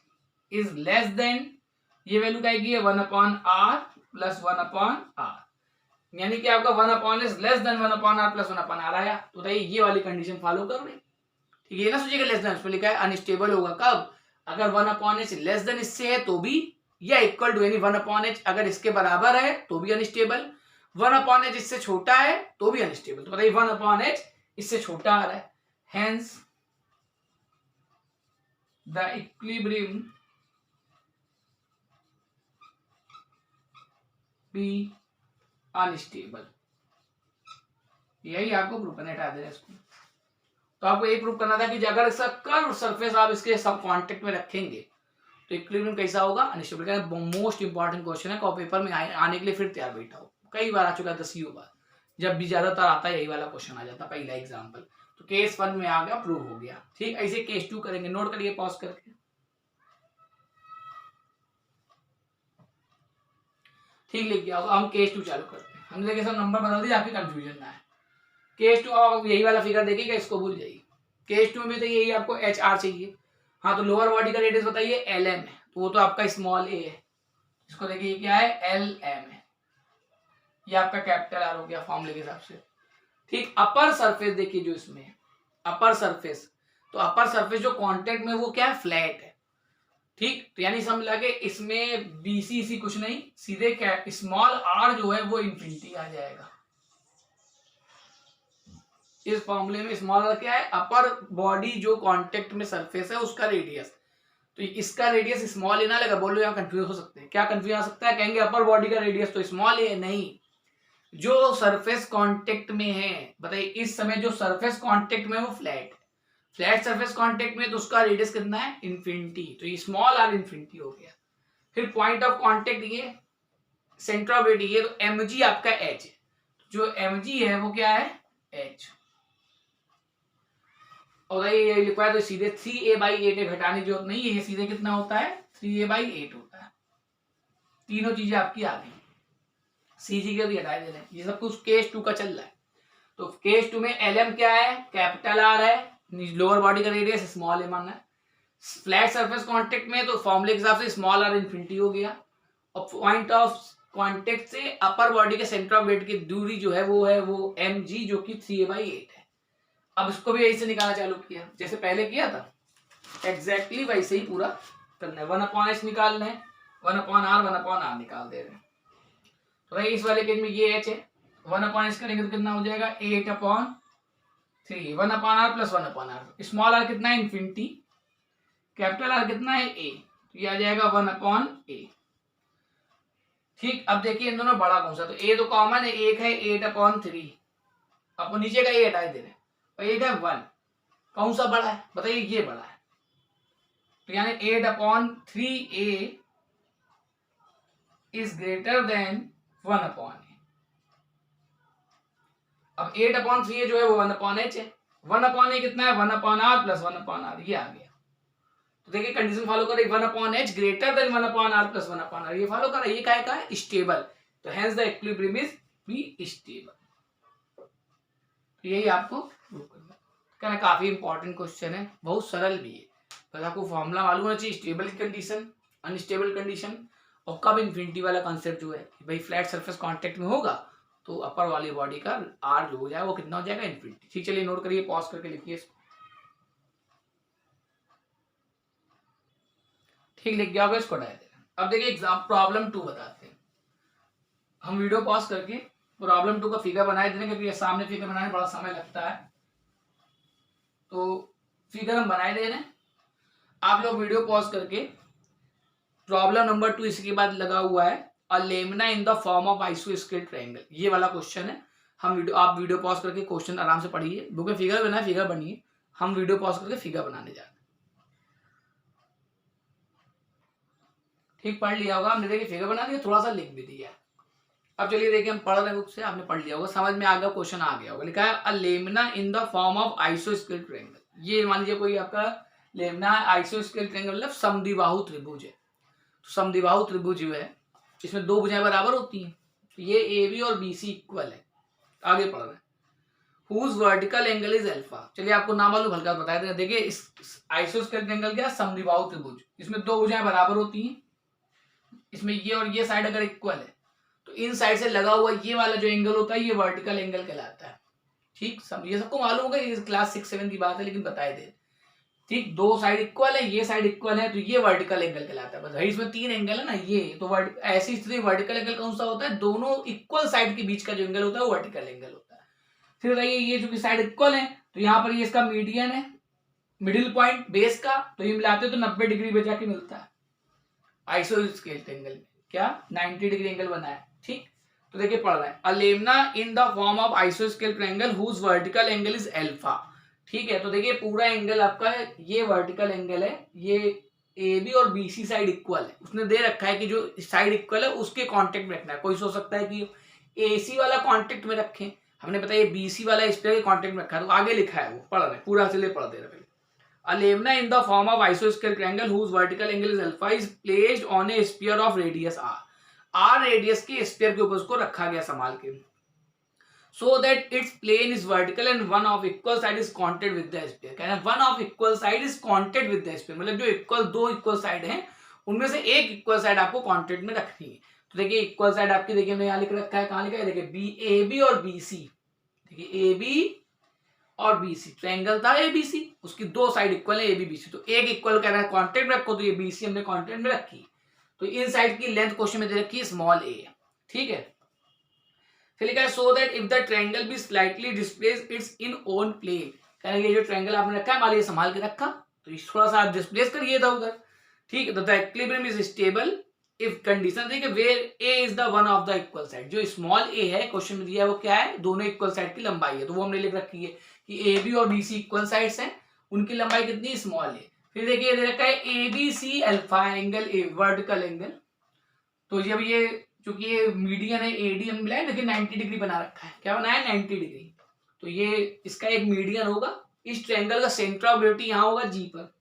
is less then, ये वैल्यू क्या है 1/r प्लस 1/r, यानी कि आपका 1/h less than 1/r plus 1/r आया। तो बताइए ये वाली कंडीशन फॉलो कर रहे, ठीक है ना, सोचिएगा लेस देन, उसमें लिखा है अनस्टेबल होगा कब, अगर 1/h लेस देन इससे है तो भी, या इक्वल टू, यानी 1/h अगर इसके बराबर है तो भी अनस्टेबल, 1/h इससे छोटा है तो भी अनस्टेबल। तो बताइए 1/h इससे छोटा आ रहा है, hence the equilibrium be unstable, यही आपको प्रूव करना, हटा देना इसको। तो आपको ये प्रूव करना था कि अगर इसका कर्व सरफेस आप इसके सब कांटेक्ट में रखेंगे तो इक्विलिब्रियम कैसा होगा, अनस्टेबल। मोस्ट इंपॉर्टेंट क्वेश्चन है, कॉपी पेपर में आने के लिए फिर तैयार बैठा हो, कई बार आ चुका है 10 बार, जब भी ज्यादातर आता है यही वाला क्वेश्चन आ जाता है, पहला एग्जाम्पल। तो केस 1 में आ गया, प्रूव हो गया, ठीक। ऐसे केस 2 करेंगे, नोट करिए पॉज करके, ठीक लिख गया होगा। हम केस 2 चालू करते हैं, हमने देखिए सब नंबर बदल दिया, आपकी कंफ्यूजन ना है। केस 2 आप यही वाला फिगर देखिएगा, इसको भूल जाइए। केस 2 में भी तो यही आपको HR चाहिए, हाँ, तो लोअर बॉडी का रेडियस बताइए LM है, तो वो तो आपका स्मॉल a है, इसको देखिए क्या है LM है, ये आपका कैपिटल R हो गया फॉर्मूले के हिसाब से, ठीक। अपर सरफेस देखिए जो इसमें अपर सरफेस, तो अपर सरफेस जो कांटेक्ट में वो क्या है, फ्लैट है, ठीक। तो यानी समझ लगे इसमें BC कुछ नहीं, सीधे क्या स्मॉल r जो है वो इंफिनिटी आ जाएगा। इस फॉर्मूले में स्मॉल r क्या है, अपर बॉडी जो कांटेक्ट में सरफेस है उसका रेडियस, तो इसका रेडियस स्मॉल ए ना लगा, बोलो यहाँ कंफ्यूज हो सकते हैं। क्या कंफ्यूज आ सकता है, कहेंगे अपर बॉडी का रेडियस तो स्मॉल ए, नहीं, जो सरफेस कांटेक्ट में है, बताइए इस समय जो सरफेस कांटेक्ट में वो फ्लैट है, फ्लैट सरफेस कांटेक्ट में, तो उसका रेडियस कितना है, इन्फिनिटी, तो ये स्मॉल आर इन्फिनिटी हो गया। फिर पॉइंट ऑफ कांटेक्ट ये, सेंटर ऑफ ग्रेविटी ये, तो mg आपका h है, जो mg है वो क्या है, h, और ये लिखा है तो सीधे 3a/8 है, घटाने की जरूरत नहीं है, ये सीधे कितना होता है, 3a/8 होता है। तीनों चीजें आपकी आ गई, सीजी के भी हटा दे रहे हैं, ये सब कुछ केस 2 का चल रहा है। तो केस 2 में lm क्या है, कैपिटल आर है, लोअर बॉडी का रेडियस स्मॉल ए माना है, फ्लैट सरफेस कांटेक्ट में तो फॉर्मूले के हिसाब से स्मॉल आर इन्फिनिटी हो गया, और पॉइंट ऑफ कांटेक्ट से अपर बॉडी के सेंटर ऑफ ग्रेविटी की दूरी जो है वो mg जो कि 3a/8 है। अब इसको भी ऐसे निकालना चालू किया जैसे पहले किया था, एग्जैक्टली वैसे ही पूरा करना है। 1/h निकालना है, 1/r 1/r निकाल दे रहे हैं। तो भाई इस वाले केस में ये h है, 1/h करेंगे तो कितना हो जाएगा, 8/3, 1/r plus 1/r, small are कितना है, इन्फिनिटी, कैपिटल आर कितना है, a, तो ये आ जाएगा 1/a। ठीक, अब देखिए इन दोनों बड़ा कौन सा, तो a तो कॉमन है, एक है 8/3, अब नीचे का a हटा दे रहे हैं, और एक है 1, कौन सा बड़ा है, बताइए, ये बड़ा है, तो यानी 8/3a is greater than 1/a। अब 8/3 जो है वो 1/h है, 1/a कितना है, 1/r प्लस 1/r, ये आ गया। तो देखिए कंडीशन फॉलो कर रही, 1/h greater than 1/r plus 1/r, ये फॉलो कर रहा है, ये क्या है, स्टेबल, तो hence the equilibrium is be stable. तो यही आपको प्रूव करना है, काफी इंपॉर्टेंट क्वेश्चन है, बहुत सरल भी है, बस आपको फॉर्मूला मालूम होना चाहिए, स्टेबल कंडीशन, अनस्टेबल कंडीशन, और कब इन्फिनिटी वाला कॉन्सेप्ट जो है भाई फ्लैट सरफेस कांटेक्ट में होगा तो अपर वाली बॉडी का आर जो हो जाएगा वो कितना हो जाएगा, इन्फिनिटी। ठीक, चलिए नोट करिए, पॉज करके लिखिए इसको। ठीक, लिख गया होगा, इसको हटा दे। अब देखिए एग्जाम प्रॉब्लम 2 बताते हैं, हम वीडियो पॉज करके प्रॉब्लम 2 का फिगर बनाए देंगे, क्योंकि ये सामने फिगर बनाने में बड़ा समय लगता है, तो फिगर हम बनाए दे रहे हैं, आप लोग वीडियो पॉज करके प्रॉब्लम नंबर 2 इसके बाद लगा हुआ है, a lamina in the form of आइसोस्केल ट्रायंगल, ये वाला क्वेश्चन है। आप वीडियो पॉज करके क्वेश्चन आराम से पढ़िए, बुक में फिगर बना है, फिगर बनिए, हम वीडियो पॉज करके फिगर बनाने जा रहे हैं। ठीक, पढ़ लिया होगा हमने, देखिए फिगर बना दिया, थोड़ा सा लिख भी दिया। अब चलिए देखिए, हम पढ़ रहे हैं बुक से, आपने पढ़ लिया होगा, समझ में आ गया, क्वेश्चन आ गया होगा। लिखा है a lamina in the form of आइसोस्केल ट्रायंगल, ये मान लीजिए कोई आपका लेमिना आइसोस्केल ट्रायंगल मतलब समद्विबाहु त्रिभुज है, तो समद्विबाहु त्रिभुज जो है इसमें दो भुजाएं बराबर होती हैं, तो ये ए बी और बी सी इक्वल है। आगे पढ़ रहे हैं, whose vertical angle is alpha, चलिए आपको नाम मालूम हल्का बता दें। देखिए इस आइसोस्केल ट्रायंगल क्या, समद्विबाहु त्रिभुज, इसमें दो भुजाएं बराबर होती हैं, इसमें ये और ये साइड अगर इक्वल है तो इन साइड से लगा हुआ ये वाला जो एंगल होता है ये वर्टिकल एंगल कहलाता है। ठीक, सब ये सबको मालूम होगा, ये क्लास 6-7 की बात है, लेकिन बताए दे। ठीक, दो साइड इक्वल है, ये साइड इक्वल है, तो ये वर्टिकल एंगल कहलाता है। बस भाई इसमें 3 एंगल है ना, ये तो ऐसी स्थिति वर्टिकल एंगल कौन सा होता है, दोनों इक्वल साइड के बीच का जो एंगल होता है वो वर्टिकल एंगल होता है। फिर बताइए ये जो कि साइड इक्वल है, तो यहाँ पर ये इसका मीडियन है, मिडिल पॉइंट बेस का, तो ये मिलाते तो 90 डिग्री बचा के मिलता है आइसोस्केल एंगल में, क्या 90 डिग्री एंगल बना है। ठीक, तो देखिए पढ़ रहे हैं, a lamina in the form of आइसोस्केल triangle whose vertical angle is alpha. ठीक है, तो देखिए पूरा एंगल आपका है, ये वर्टिकल एंगल है, ये ए बी और बी सी साइड इक्वल है, उसने दे रखा है कि जो साइड इक्वल है उसके कांटेक्ट में रखना है। कोई सोच सकता है कि ए सी वाला कांटेक्ट में रखें, हमने बताया बी सी वाला इस पे कांटेक्ट में रखा है, तो आगे लिखा है वो पढ़ रहे हैं, पूरा चलिए पढ़ दे रहे हैं। A lemma in the form of isosceles triangle whose vertical angle is alpha is placed on a sphere of radius r. R radius के sphere के ऊपर उसको रखा गया संभाल के, so that its plane is vertical and one of equal side is counted with the sphere. कहना one of equal side is counted with the sphere, मतलब जो दो इक्वल साइड हैं उनमें से एक इक्वल साइड आपको कॉन्टेक्ट में रखनी है। तो देखिए इक्वल साइड आपकी, देखिए हमने यहाँ लिख रखा है, कहाँ लिखा है, देखिए बी ए बी और बी सी, देखिए ए बी और बी सी, ट्रायंगल था ए बी सी, उसकी दो साइड इक्वल है ए बी बी सी, तो एक इक्वल कह रहा है कांटेक्ट में रखो, तो ये बी सी हमने कांटेक्ट में रखी, तो इन साइड की लेंथ क्वेश्चन में दे रखी है स्मॉल ए। ठीक है, फिर लिखा है so that if the triangle be slightly displace its in own plane, कहना ये जो ट्रायंगल आपने रखा है मान लीजिए संभाल के रखा, तो थोड़ा सा आप डिस्प्लेस करिए इधर उधर, ठीक है, the equilibrium is stable if condition देखिए where A is the one of the equal side. जो स्मॉल ए है क्वेश्चन में दिया है वो क्या है, दोनों इक्वल साइड की लंबाई है, तो वो हमने लिख रखी है कि ए बी और बी सी इक्वल साइड्स हैं, उनकी लंबाई कितनी, स्मॉल है। फिर देखिए दे रखा है A B C alpha angle a vertical angle, तो जब ये चूंकि ये मीडियन है एडी हम मिला है, देखिए 90 डिग्री बना रखा है, क्या बनाया 90 डिग्री, तो ये इसका एक मीडियन होगा। इस ट्रायंगल का सेंटर ऑफ ग्रेविटी यहाँ होगा जी पर,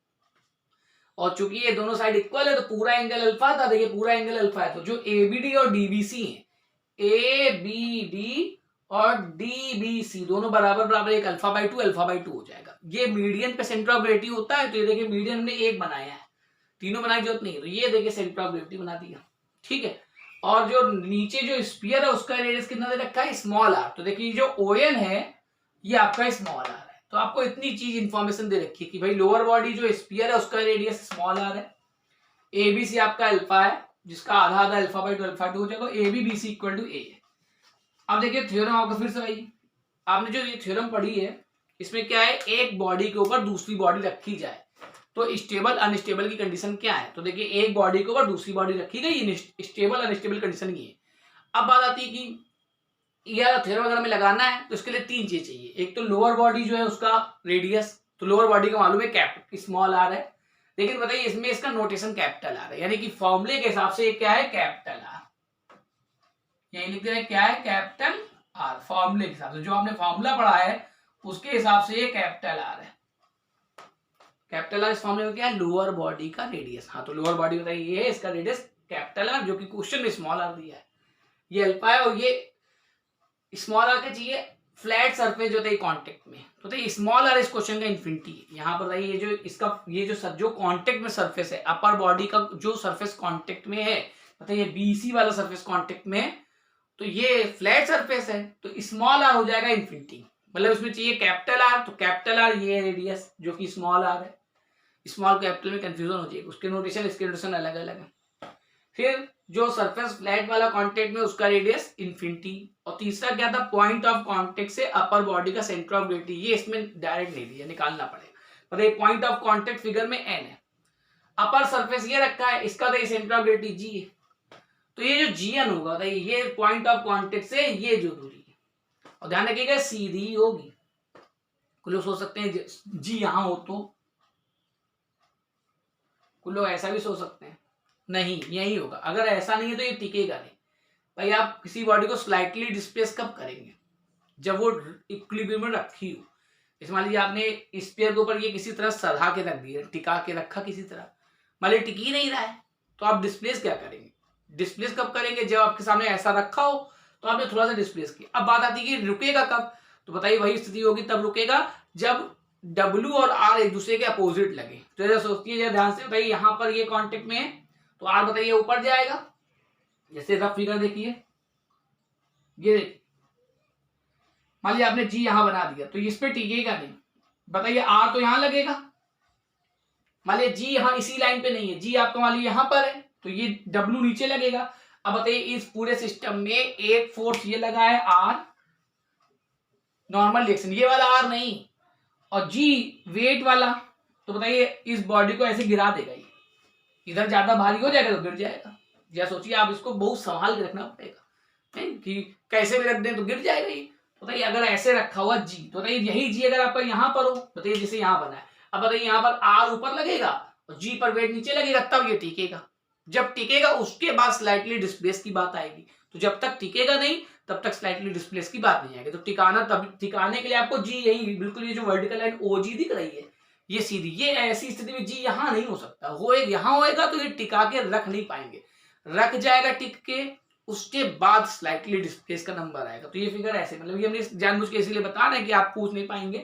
और चूंकि ये दोनों साइड इक्वल है तो पूरा एंगल अल्फा था, देखिए पूरा एंगल अल्फा है, तो जो एबीडी और डीबीसी है, ए बी डी और डीबीसी दोनों बराबर बराबर, एक अल्फा बाई टू हो जाएगा। ये मीडियन पे सेंटर ऑफ ग्रेविटी होता है, तो ये देखिए मीडियन हमने एक बनाया है, तीनों बनाने की जरूरत नहीं है, तो ये देखिए सेंटर ऑफ ग्रेविटी बना दिया, ठीक है। और जो नीचे जो स्फीयर है उसका रेडियस कितना दे रखा है, स्मॉल आर, तो देखिए जो ओएन है ये आपका स्मॉल आर है, तो आपको इतनी चीज इंफॉर्मेशन दे रखी है कि भाई लोअर बॉडी जो स्फीयर है उसका रेडियस स्मॉल आर है, एबीसी आपका अल्फा है जिसका आधा आधा alpha by two alpha two हो जाएगा, A B B C equal to A. अब देखिए थ्योरम आपका फिर से भाई, आपने जो ये थ्योरम पढ़ी है इसमें क्या है, एक बॉडी के ऊपर दूसरी बॉडी रखी जाए तो स्टेबल अनस्टेबल की कंडीशन क्या है, तो देखिए एक बॉडी के ऊपर दूसरी बॉडी रखी गई, स्टेबल अनस्टेबल कंडीशन ये है। अब बात आती है कि यह थ्योरम अगर हमें लगाना है तो इसके लिए तीन चीज चाहिए, एक तो लोअर बॉडी जो है उसका रेडियस, तो लोअर बॉडी का मालूम है कैप स्मॉल आर है, लेकिन बताइए इसमें इसका नोटेशन कैपिटल आर है, यानी कि फॉर्मूले के हिसाब से ये क्या है, कैपिटल आर, यही लिख दे रहे क्या है, कैपिटल आर, फॉर्मूले के हिसाब से जो आपने फॉर्मूला पढ़ा है उसके हिसाब से ये कैपिटल आर है। कैपिटल आर इस फॉर्मूले में क्या है, लोअर बॉडी का रेडियस, हाँ तो लोअर बॉडी बताइए ये है, इसका रेडियस कैपिटल आर, जो कि क्वेश्चन में स्मॉल आर दिया है, ये अल्फा है, और ये स्मॉल आर क्या चाहिए, फ्लैट सरफेस जो था कांटेक्ट में, तो देखिए स्मॉल आर इस क्वेश्चन का इन्फिनिटी है। यहाँ पर ये जो इसका ये जो कांटेक्ट में सरफेस है, अपर बॉडी का जो सरफेस कांटेक्ट में है, बताइए बीसी वाला सरफेस कांटेक्ट में, तो ये फ्लैट सरफेस है, तो स्मॉल आर हो जाएगा इन्फिनिटी, मतलब इसमें चाहिए कैपिटल आर, तो कैपिटल आर ये रेडियस जो कि स्मॉल आर है, स्मॉल कैपिटल में कंफ्यूजन हो जाएगी, उसके नोटेशन इसके नोटेशन अलग अलग है। फिर जो सरफेस फ्लैट वाला कांटेक्ट में उसका रेडियस इन्फिनिटी, और तीसरा क्या था, पॉइंट ऑफ कांटेक्ट से अपर बॉडी का सेंटर ऑफ ग्रेविटी, ये इसमें डायरेक्ट नहीं दिया, निकालना पड़ेगा, बताइए पॉइंट ऑफ कांटेक्ट फिगर में एन है, अपर सरफेस ये रखा है, इसका तो सेंटर ऑफ ग्रेविटी जी है, तो ये जो जीएन होगा बताइए ये पॉइंट ऑफ कांटेक्ट से ये जो दूरी है, और ध्यान रखिएगा सीधी होगी, कुछ लोग सोच सकते हैं जी यहां हो, तो कुछ लोग ऐसा भी सोच सकते हैं, नहीं यही होगा, अगर ऐसा नहीं है तो ये टिकेगा नहीं। भाई आप किसी बॉडी को स्लाइटली डिस्प्लेस कब करेंगे, जब वो इक्विलिब्रियम में रखी हो, जैसे मान लीजिए आपने स्फीयर के ऊपर ये किसी तरह सधा के रख दिया, टिका के रखा किसी तरह, मान लीजिए टिक ही नहीं रहा है, तो आप डिस्प्लेस क्या करेंगे, डिस्प्लेस कब करेंगे, जब आपके सामने ऐसा रखा हो तो आपने थोड़ा सा डिस्प्लेस किया। अब बात आती है कि रुकेगा कब, तो बताइए वही स्थिति होगी तब रुकेगा जब W और R एक दूसरे के अपोजिट लगे, तो जैसे सोचिए ध्यान से, बताइए यहाँ पर ये कांटेक्ट में है तो R बताइए ऊपर जाएगा, जैसे रफ फिगर देखिए, ये देखिए मान लीजिए आपने G यहां बना दिया तो इस पे टिकेगा नहीं, बताइए R तो यहां लगेगा, मान लीजिए G यहां इसी लाइन पे नहीं है, G आपका मान लीजिए यहां पर है तो ये W नीचे लगेगा। अब बताइए इस पूरे सिस्टम में एक फोर्स ये लगा है R नॉर्मल रिएक्शन, ये वाला R नहीं, और G वेट वाला, तो बताइए इस बॉडी को ऐसे गिरा देगा, ये इधर ज्यादा भारी हो जाएगा तो गिर जाएगा, या सोचिए आप इसको बहुत संभाल के रखना पड़ेगा कि कैसे भी रख दें तो गिर जाएगा ये, बताइए अगर ऐसे रखा हुआ G, तो बताइए यही G अगर आपका यहाँ पर हो, बताइए जैसे यहाँ बना है, अब बताइए यहाँ पर R ऊपर लगेगा और G पर वेट नीचे लगेगा, तब ये टिकेगा, जब टिकेगा उसके बाद स्लाइटली डिस्प्लेस की बात आएगी, तो जब तक टिकेगा नहीं तब तक स्लाइटली डिस्प्लेस की बात नहीं आएगी। तो टिकाना, तब टिकाने के लिए आपको जी यही बिल्कुल ये जो वर्टिकल लाइन OG दिख रही है ये सीधी, ये ऐसी स्थिति में जी यहां नहीं हो सकता, यहां होएगा तो ये टिका के रख नहीं पाएंगे, रख जाएगा टिक के, उसके बाद स्लाइटली डिस्प्लेस का नंबर आएगा। तो ये फिगर ऐसे, मतलब ये हमने जानबूझ के इसीलिए बता रहे हैं कि आप पूछ नहीं पाएंगे,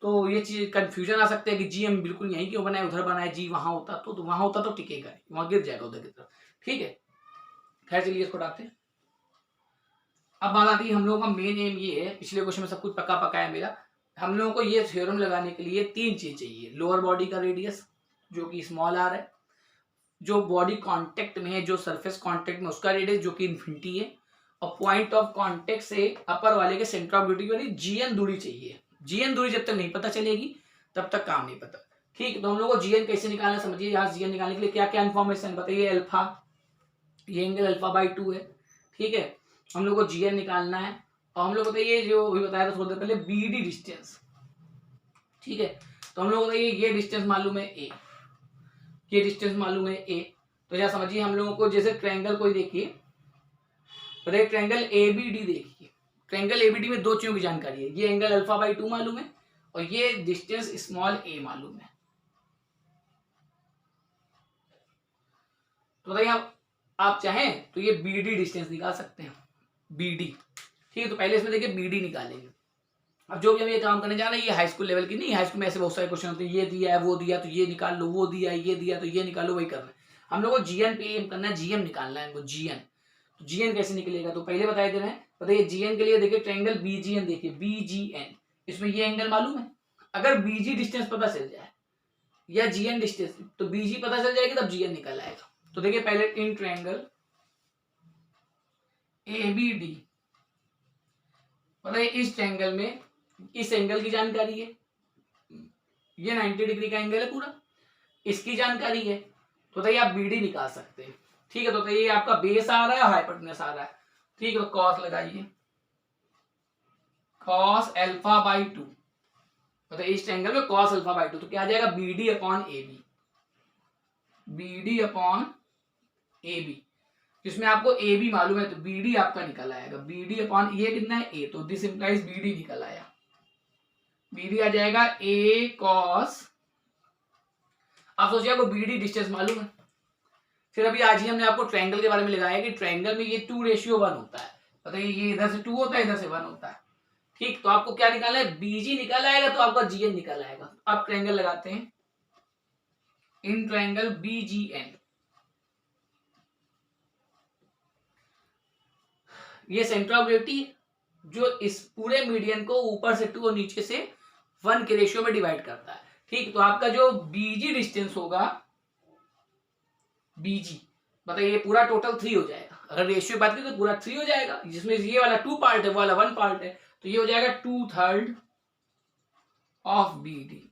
तो ये चीज कंफ्यूजन आ सकता है कि जी हम बिल्कुल यहीं क्यों बनाए, उधर बनाए, जी वहां होता तो वहां होता तो टिकेगा नहीं, वहां गिर जाएगा उधर की तरफ, ठीक है। खैर चलिए इसको डालते हैं। अब बात आती है हम लोगों का मेन एम ये है, पिछले क्वेश्चन में सब कुछ पक्का पक्का है मेरा, हम लोगों को ये थ्योरम लगाने के लिए तीन चीज चाहिए, लोअर बॉडी का रेडियस जो कि स्मॉल आर है, जो बॉडी कांटेक्ट में है, जो सरफेस कांटेक्ट में उसका रेडियस जो कि इन्फिनिटी है, और पॉइंट ऑफ कांटेक्ट से अपर वाले के सेंटर ऑफ ग्रेविटी वाली जीएन दूरी चाहिए। जीएन दूरी जब तक नहीं पता चलेगी तब तक काम नहीं पता, ठीक, तो हम लोग को जीएन कैसे निकालना समझिए। यहाँ जीएन निकालने के लिए क्या क्या इन्फॉर्मेशन बताइए। अल्फा, ये एंगल अल्फा/2 है, ठीक है, हम लोग को जीएन निकालना है। और हम लोग बताइए जो अभी बताया था थोड़ी देर पहले बीडी डिस्टेंस, ठीक है, तो हम लोग बताइए ये डिस्टेंस मालूम है ए, ये डिस्टेंस मालूम है ए। तो क्या समझिए हम लोगों को, जैसे ट्रायंगल कोई देखिए, बताइए ट्रायंगल एबीडी देखिए, ट्रायंगल एबीडी में दो चीजों की जानकारी है, ये एंगल अल्फा/2 मालूम है और ये डिस्टेंस स्मॉल ए मालूम है। तो बताइए आप चाहें तो ये बीडी डिस्टेंस निकाल सकते हैं, बीडी, ठीक है। तो पहले इसमें देखिए बीडी निकालेंगे। अब जो भी हम ये काम करने जा रहे हैं ये हाई स्कूल लेवल की नहीं, हाई स्कूल में ऐसे बहुत सारे क्वेश्चन होते हैं, ये दिया है वो दिया तो ये निकाल लो, वो दिया ये दिया तो ये निकालो, वही करना है। हम लोग को जीएन पे एम करना है, जीएम निकालना है इनको, जीएन। तो जीएन कैसे निकलेगा, तो पहले बताए दे रहे हैं। बताइए जीएन के लिए देखिए ट्रायंगल बीजीएन, देखिए बीजीएन, इसमें ये एंगल मालूम है। अगर बीजी डिस्टेंस पता चल जाए या जीएन डिस्टेंस, तो बीजी पता चल जाएगी तब जीएन निकल आएगा। तो देखिए पहले इन ट्रायंगल एबीडी, बताइए इस ट्रायंगल में इस एंगल की जानकारी है, ये 90 डिग्री का एंगल है पूरा, इसकी जानकारी है, तो बताइए आप बीडी निकाल सकते हैं, ठीक है। तो बताइए आपका बेस आ रहा है और हाइपोटेनस आ रहा है, ठीक है, तो कॉस लगाइए, कॉस अल्फा/2, बताइए इस ट्रायंगल में कॉस अल्फा/2, तो क्या आ जाएगा BD upon AB, BD upon AB, जिसमें आपको ए बी मालूम है तो बी डी आपका निकल आएगा, बी डी अपॉन ये कितना है ए, तो दिस इंप्लाइज बी डी निकल आया, बी डी आ जाएगा ए कॉस। आप सोचिए आपको बी डी डिस्टेंस मालूम है, फिर अभी आज ही हमने आपको ट्रायंगल के बारे में लगाया कि ट्रायंगल में ये 2:1 होता है, बताइए ये इधर से 2 होता है इधर से 1 होता है, ठीक। तो आपको क्या निकालना है, बीजी निकल आएगा तो आपका जीएन निकल आएगा। आप ट्रायंगल लगाते हैं, इन ट्रायंगल बीजीएन, ये सेंटर ऑफ ग्रेविटी जो इस पूरे मीडियन को ऊपर से 2 और नीचे से 1 के रेशियो में डिवाइड करता है, ठीक। तो आपका जो बीजी डिस्टेंस होगा, बीजी बताइए पूरा टोटल 3 हो जाएगा, अगर रेशियो बात करें तो पूरा 3 हो जाएगा, जिसमें ये वाला 2 पार्ट है वो वाला 1 पार्ट है, तो ये हो जाएगा 2/3 ऑफ बीडी,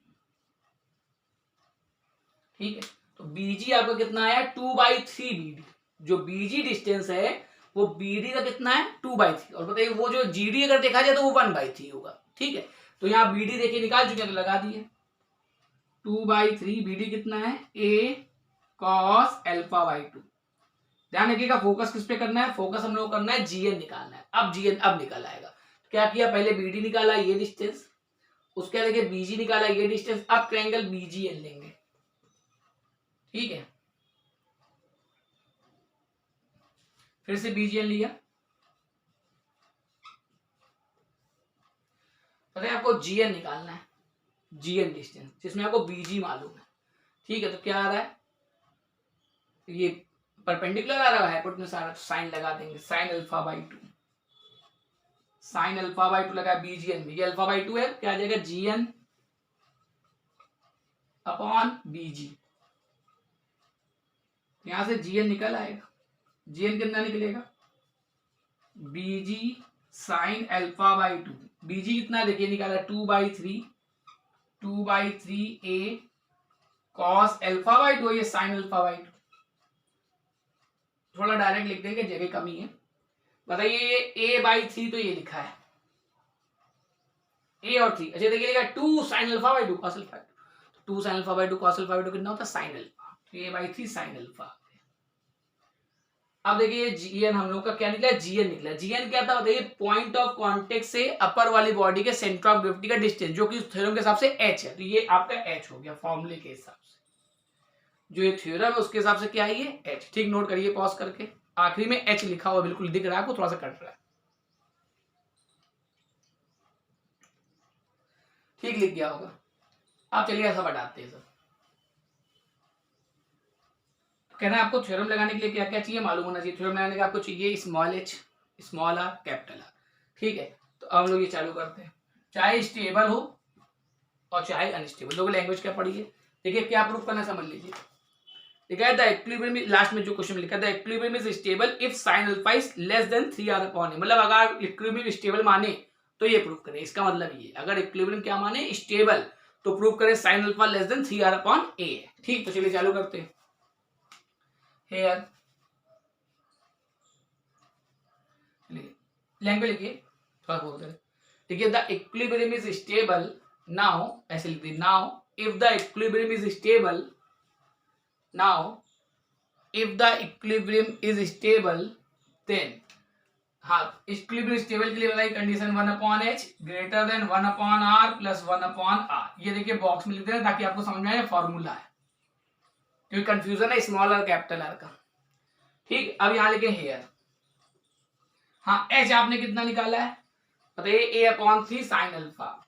ठीक है। तो बीजी आपका कितना आया 2/3 बीडी, जो बीजी डिस्टेंस है वो बीडी का कितना है 2/3, और बताइए वो जो जीडी अगर देखा जाए तो वो 1/3 होगा, ठीक है। तो यहाँ बीडी देखिए निकाल चुके हैं तो लगा दिए 2/3, बीडी कितना है ए कॉस अल्फा/2। ध्यान रखिएगा फोकस किस पे करना है, फोकस हम लोग करना है जीएन निकालना है। अब जीएन अब निकल आएगा, तो क्या किया पहले बीडी निकाला ये डिस्टेंस, उसके बाद देखिए बीजी निकाला ये डिस्टेंस, अब ट्रायंगल बीजीएन लेंगे, ठीक है, फिर से बीजीएन लिया, पता है आपको जीएन निकालना है, जीएन डिस्टेंस जिसमें आपको बीजी मालूम है, ठीक है। तो क्या आ रहा है, ये परपेंडिकुलर आ रहा है, हाइपोटेनस आ रहा है, साइन लगा देंगे, साइन अल्फा/2, साइन अल्फा/2 लगा बीजीएन में, ये अल्फा/2 है, क्या आ जाएगा जीएन अपॉन बीजी, यहां से जीएन निकल आएगा, जीएन कितना निकलेगा बीजी साइन अल्फा/2, बीजी कितना देखिए निकाला 2/3 ए कॉस अल्फा/2, ये साइन अल्फा/2, थोड़ा डायरेक्ट लिख देंगे जगह कमी है। बताइए ये a/3 तो ये लिखा है a और 3, अच्छा देखिए लिखा 2 साइन अल्फा/2 कॉस अल्फा/2, 2 साइन अल्फा/2 कॉस अल्फा/2 कितना होता है साइन अल्फा, तो a/3 साइन अल्फा। अब देखिए जीएन हम लोग का क्या निकला, जीएन निकला, जीएन क्या था बताइए पॉइंट ऑफ कांटेक्ट से अपर वाली बॉडी के सेंटर ऑफ ग्रेविटी का डिस्टेंस, जो कि थ्योरम के हिसाब से h है, तो ये आपका h हो गया फॉर्मूले के हिसाब से, जो ये थ्योरम है उसके हिसाब से क्या है ये h, ठीक। नोट करिए पॉज करके, आखिरी में h लिखा हुआ बिल्कुल दिख रहा है आपको, थोड़ा सा कट रहा है, ठीक लिख गया होगा। आप चलिए ऐसा बढ़ाते हैं सर, कहना है आपको थ्योरम लगाने के लिए क्या क्या चाहिए मालूम होना चाहिए, थ्योरम लगाने का आपको चाहिए small h small r capital R, ठीक है। तो अब हम लोग ये चालू करते हैं, चाहे स्टेबल हो और चाहे अनस्टेबल, लोग लैंग्वेज क्या पढ़िए, देखिए क्या प्रूफ करना समझ लीजिए, लिखा है द इक्विलिब्रियम, लास्ट में जो क्वेश्चन लिखा है the equilibrium is stable if sine alpha is less then 3r/a, मतलब अगर इक्विलिब्रियम स्टेबल माने तो ये प्रूफ करें, इसका मतलब ये अगर इक्विलिब्रियम क्या माने स्टेबल, तो प्रूव करें sine alpha less than 3r upon a है। ठीक, तो चलिए चालू करते हैं। हेयर लैंग्वेज लिखिए, थोड़ा बोलते हैं। देखिए, the equilibrium is stable now, ऐसे लिख दी, now if the equilibrium is stable, now if the equilibrium is stable then, हाँ, इक्विलिब्रियम स्टेबल के लिए बताइए condition 1/h greater than 1/r plus 1/r। ये देखिए बॉक्स में लिख देना ताकि आपको समझ में आए फॉर्मूला है, क्योंकि कंफ्यूजन है स्मॉल और कैपिटल आर का। ठीक, अब यहां लिखे हेयर, हाँ h आपने कितना निकाला है बताइए, a/3 साइन अल्फा।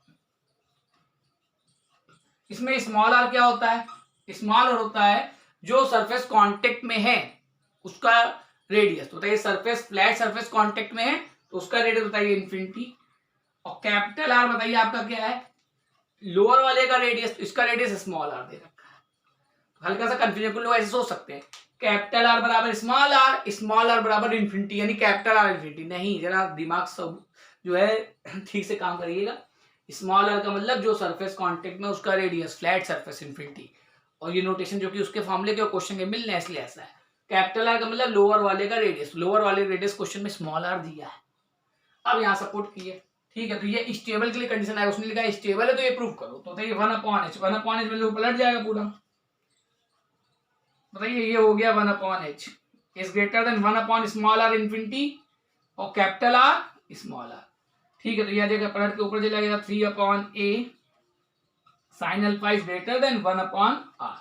इसमें स्मॉल आर क्या होता है, स्मॉल आर होता है जो सरफेस कांटेक्ट में है उसका रेडियस। तो बताइए सरफेस, फ्लैट सरफेस कांटेक्ट में है तो उसका रेडियस बताइए इन्फिनिटी। और कैपिटल आर बताइए आपका क्या है, लोअर वाले का रेडियस, तो इसका रेडियस स्मॉल आर दे रखा है। हल्का सा कंफ्यूजन को लोग ऐसे सोच सकते हैं, कैपिटल आर बराबर स्मॉल आर बराबर इन्फिनिटी, यानी कैपिटल आर इन्फिनिटी। नहीं, जरा दिमाग सब जो है ठीक से काम करिएगा। स्मॉल आर का मतलब जो सरफेस कांटेक्ट में उसका रेडियस, फ्लैट सरफेस इन्फिनिटी। और ये नोटेशन जो कि उसके फॉर्मूले के क्वेश्चन के मिलने इसलिए ऐसा है। कैपिटल आर का मतलब लोअर वाले का रेडियस, लोअर वाले रेडियस क्वेश्चन में स्मॉल आर दिया है। अब यहाँ सपोर्ट किए, ठीक है, तो ये स्टेबल के लिए कंडीशन है, उसने लिखा स्टेबल है तो ये प्रूव करो। तो बताइए 1/h, 1/h में पलट जाएगा पूरा। बताइए ये हो गया 1/h is greater than 1/r infinity और कैपिटल आर स्मॉल आर। ठीक है, तो यह जगह पलट के ऊपर चला गया 3/a sine alpha is greater than 1/r।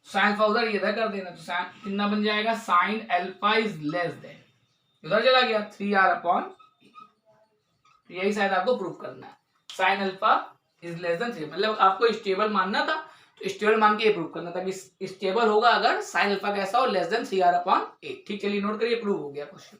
Sine alpha उधर इधर कर देना, तो साइन कितना बन जाएगा, sine alpha is less then, उधर चला गया 3r/a। यही शायद आपको प्रूव करना है, sine alpha is less then 3, मतलब आपको स्टेबल मानना था तो स्टेबल मान के ये प्रूव करना था कि स्टेबल होगा अगर साइन अल्फा कैसा हो, लेस देन 3r/a। ठीक, चलिए नोट करिए, प्रूव हो गया क्वेश्चन।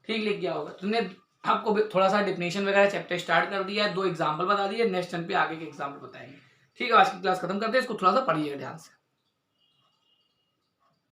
ठीक लिख गया होगा, तुमने आपको थोड़ा सा डेफिनेशन वगैरह चैप्टर स्टार्ट कर दिया है, 2 एग्जाम्पल बता दिए, नेक्स्ट टाइम पे आगे के एग्जाम्पल बताएंगे। ठीक है, आज की क्लास खत्म करते हैं, इसको थोड़ा सा पढ़िए ध्यान से।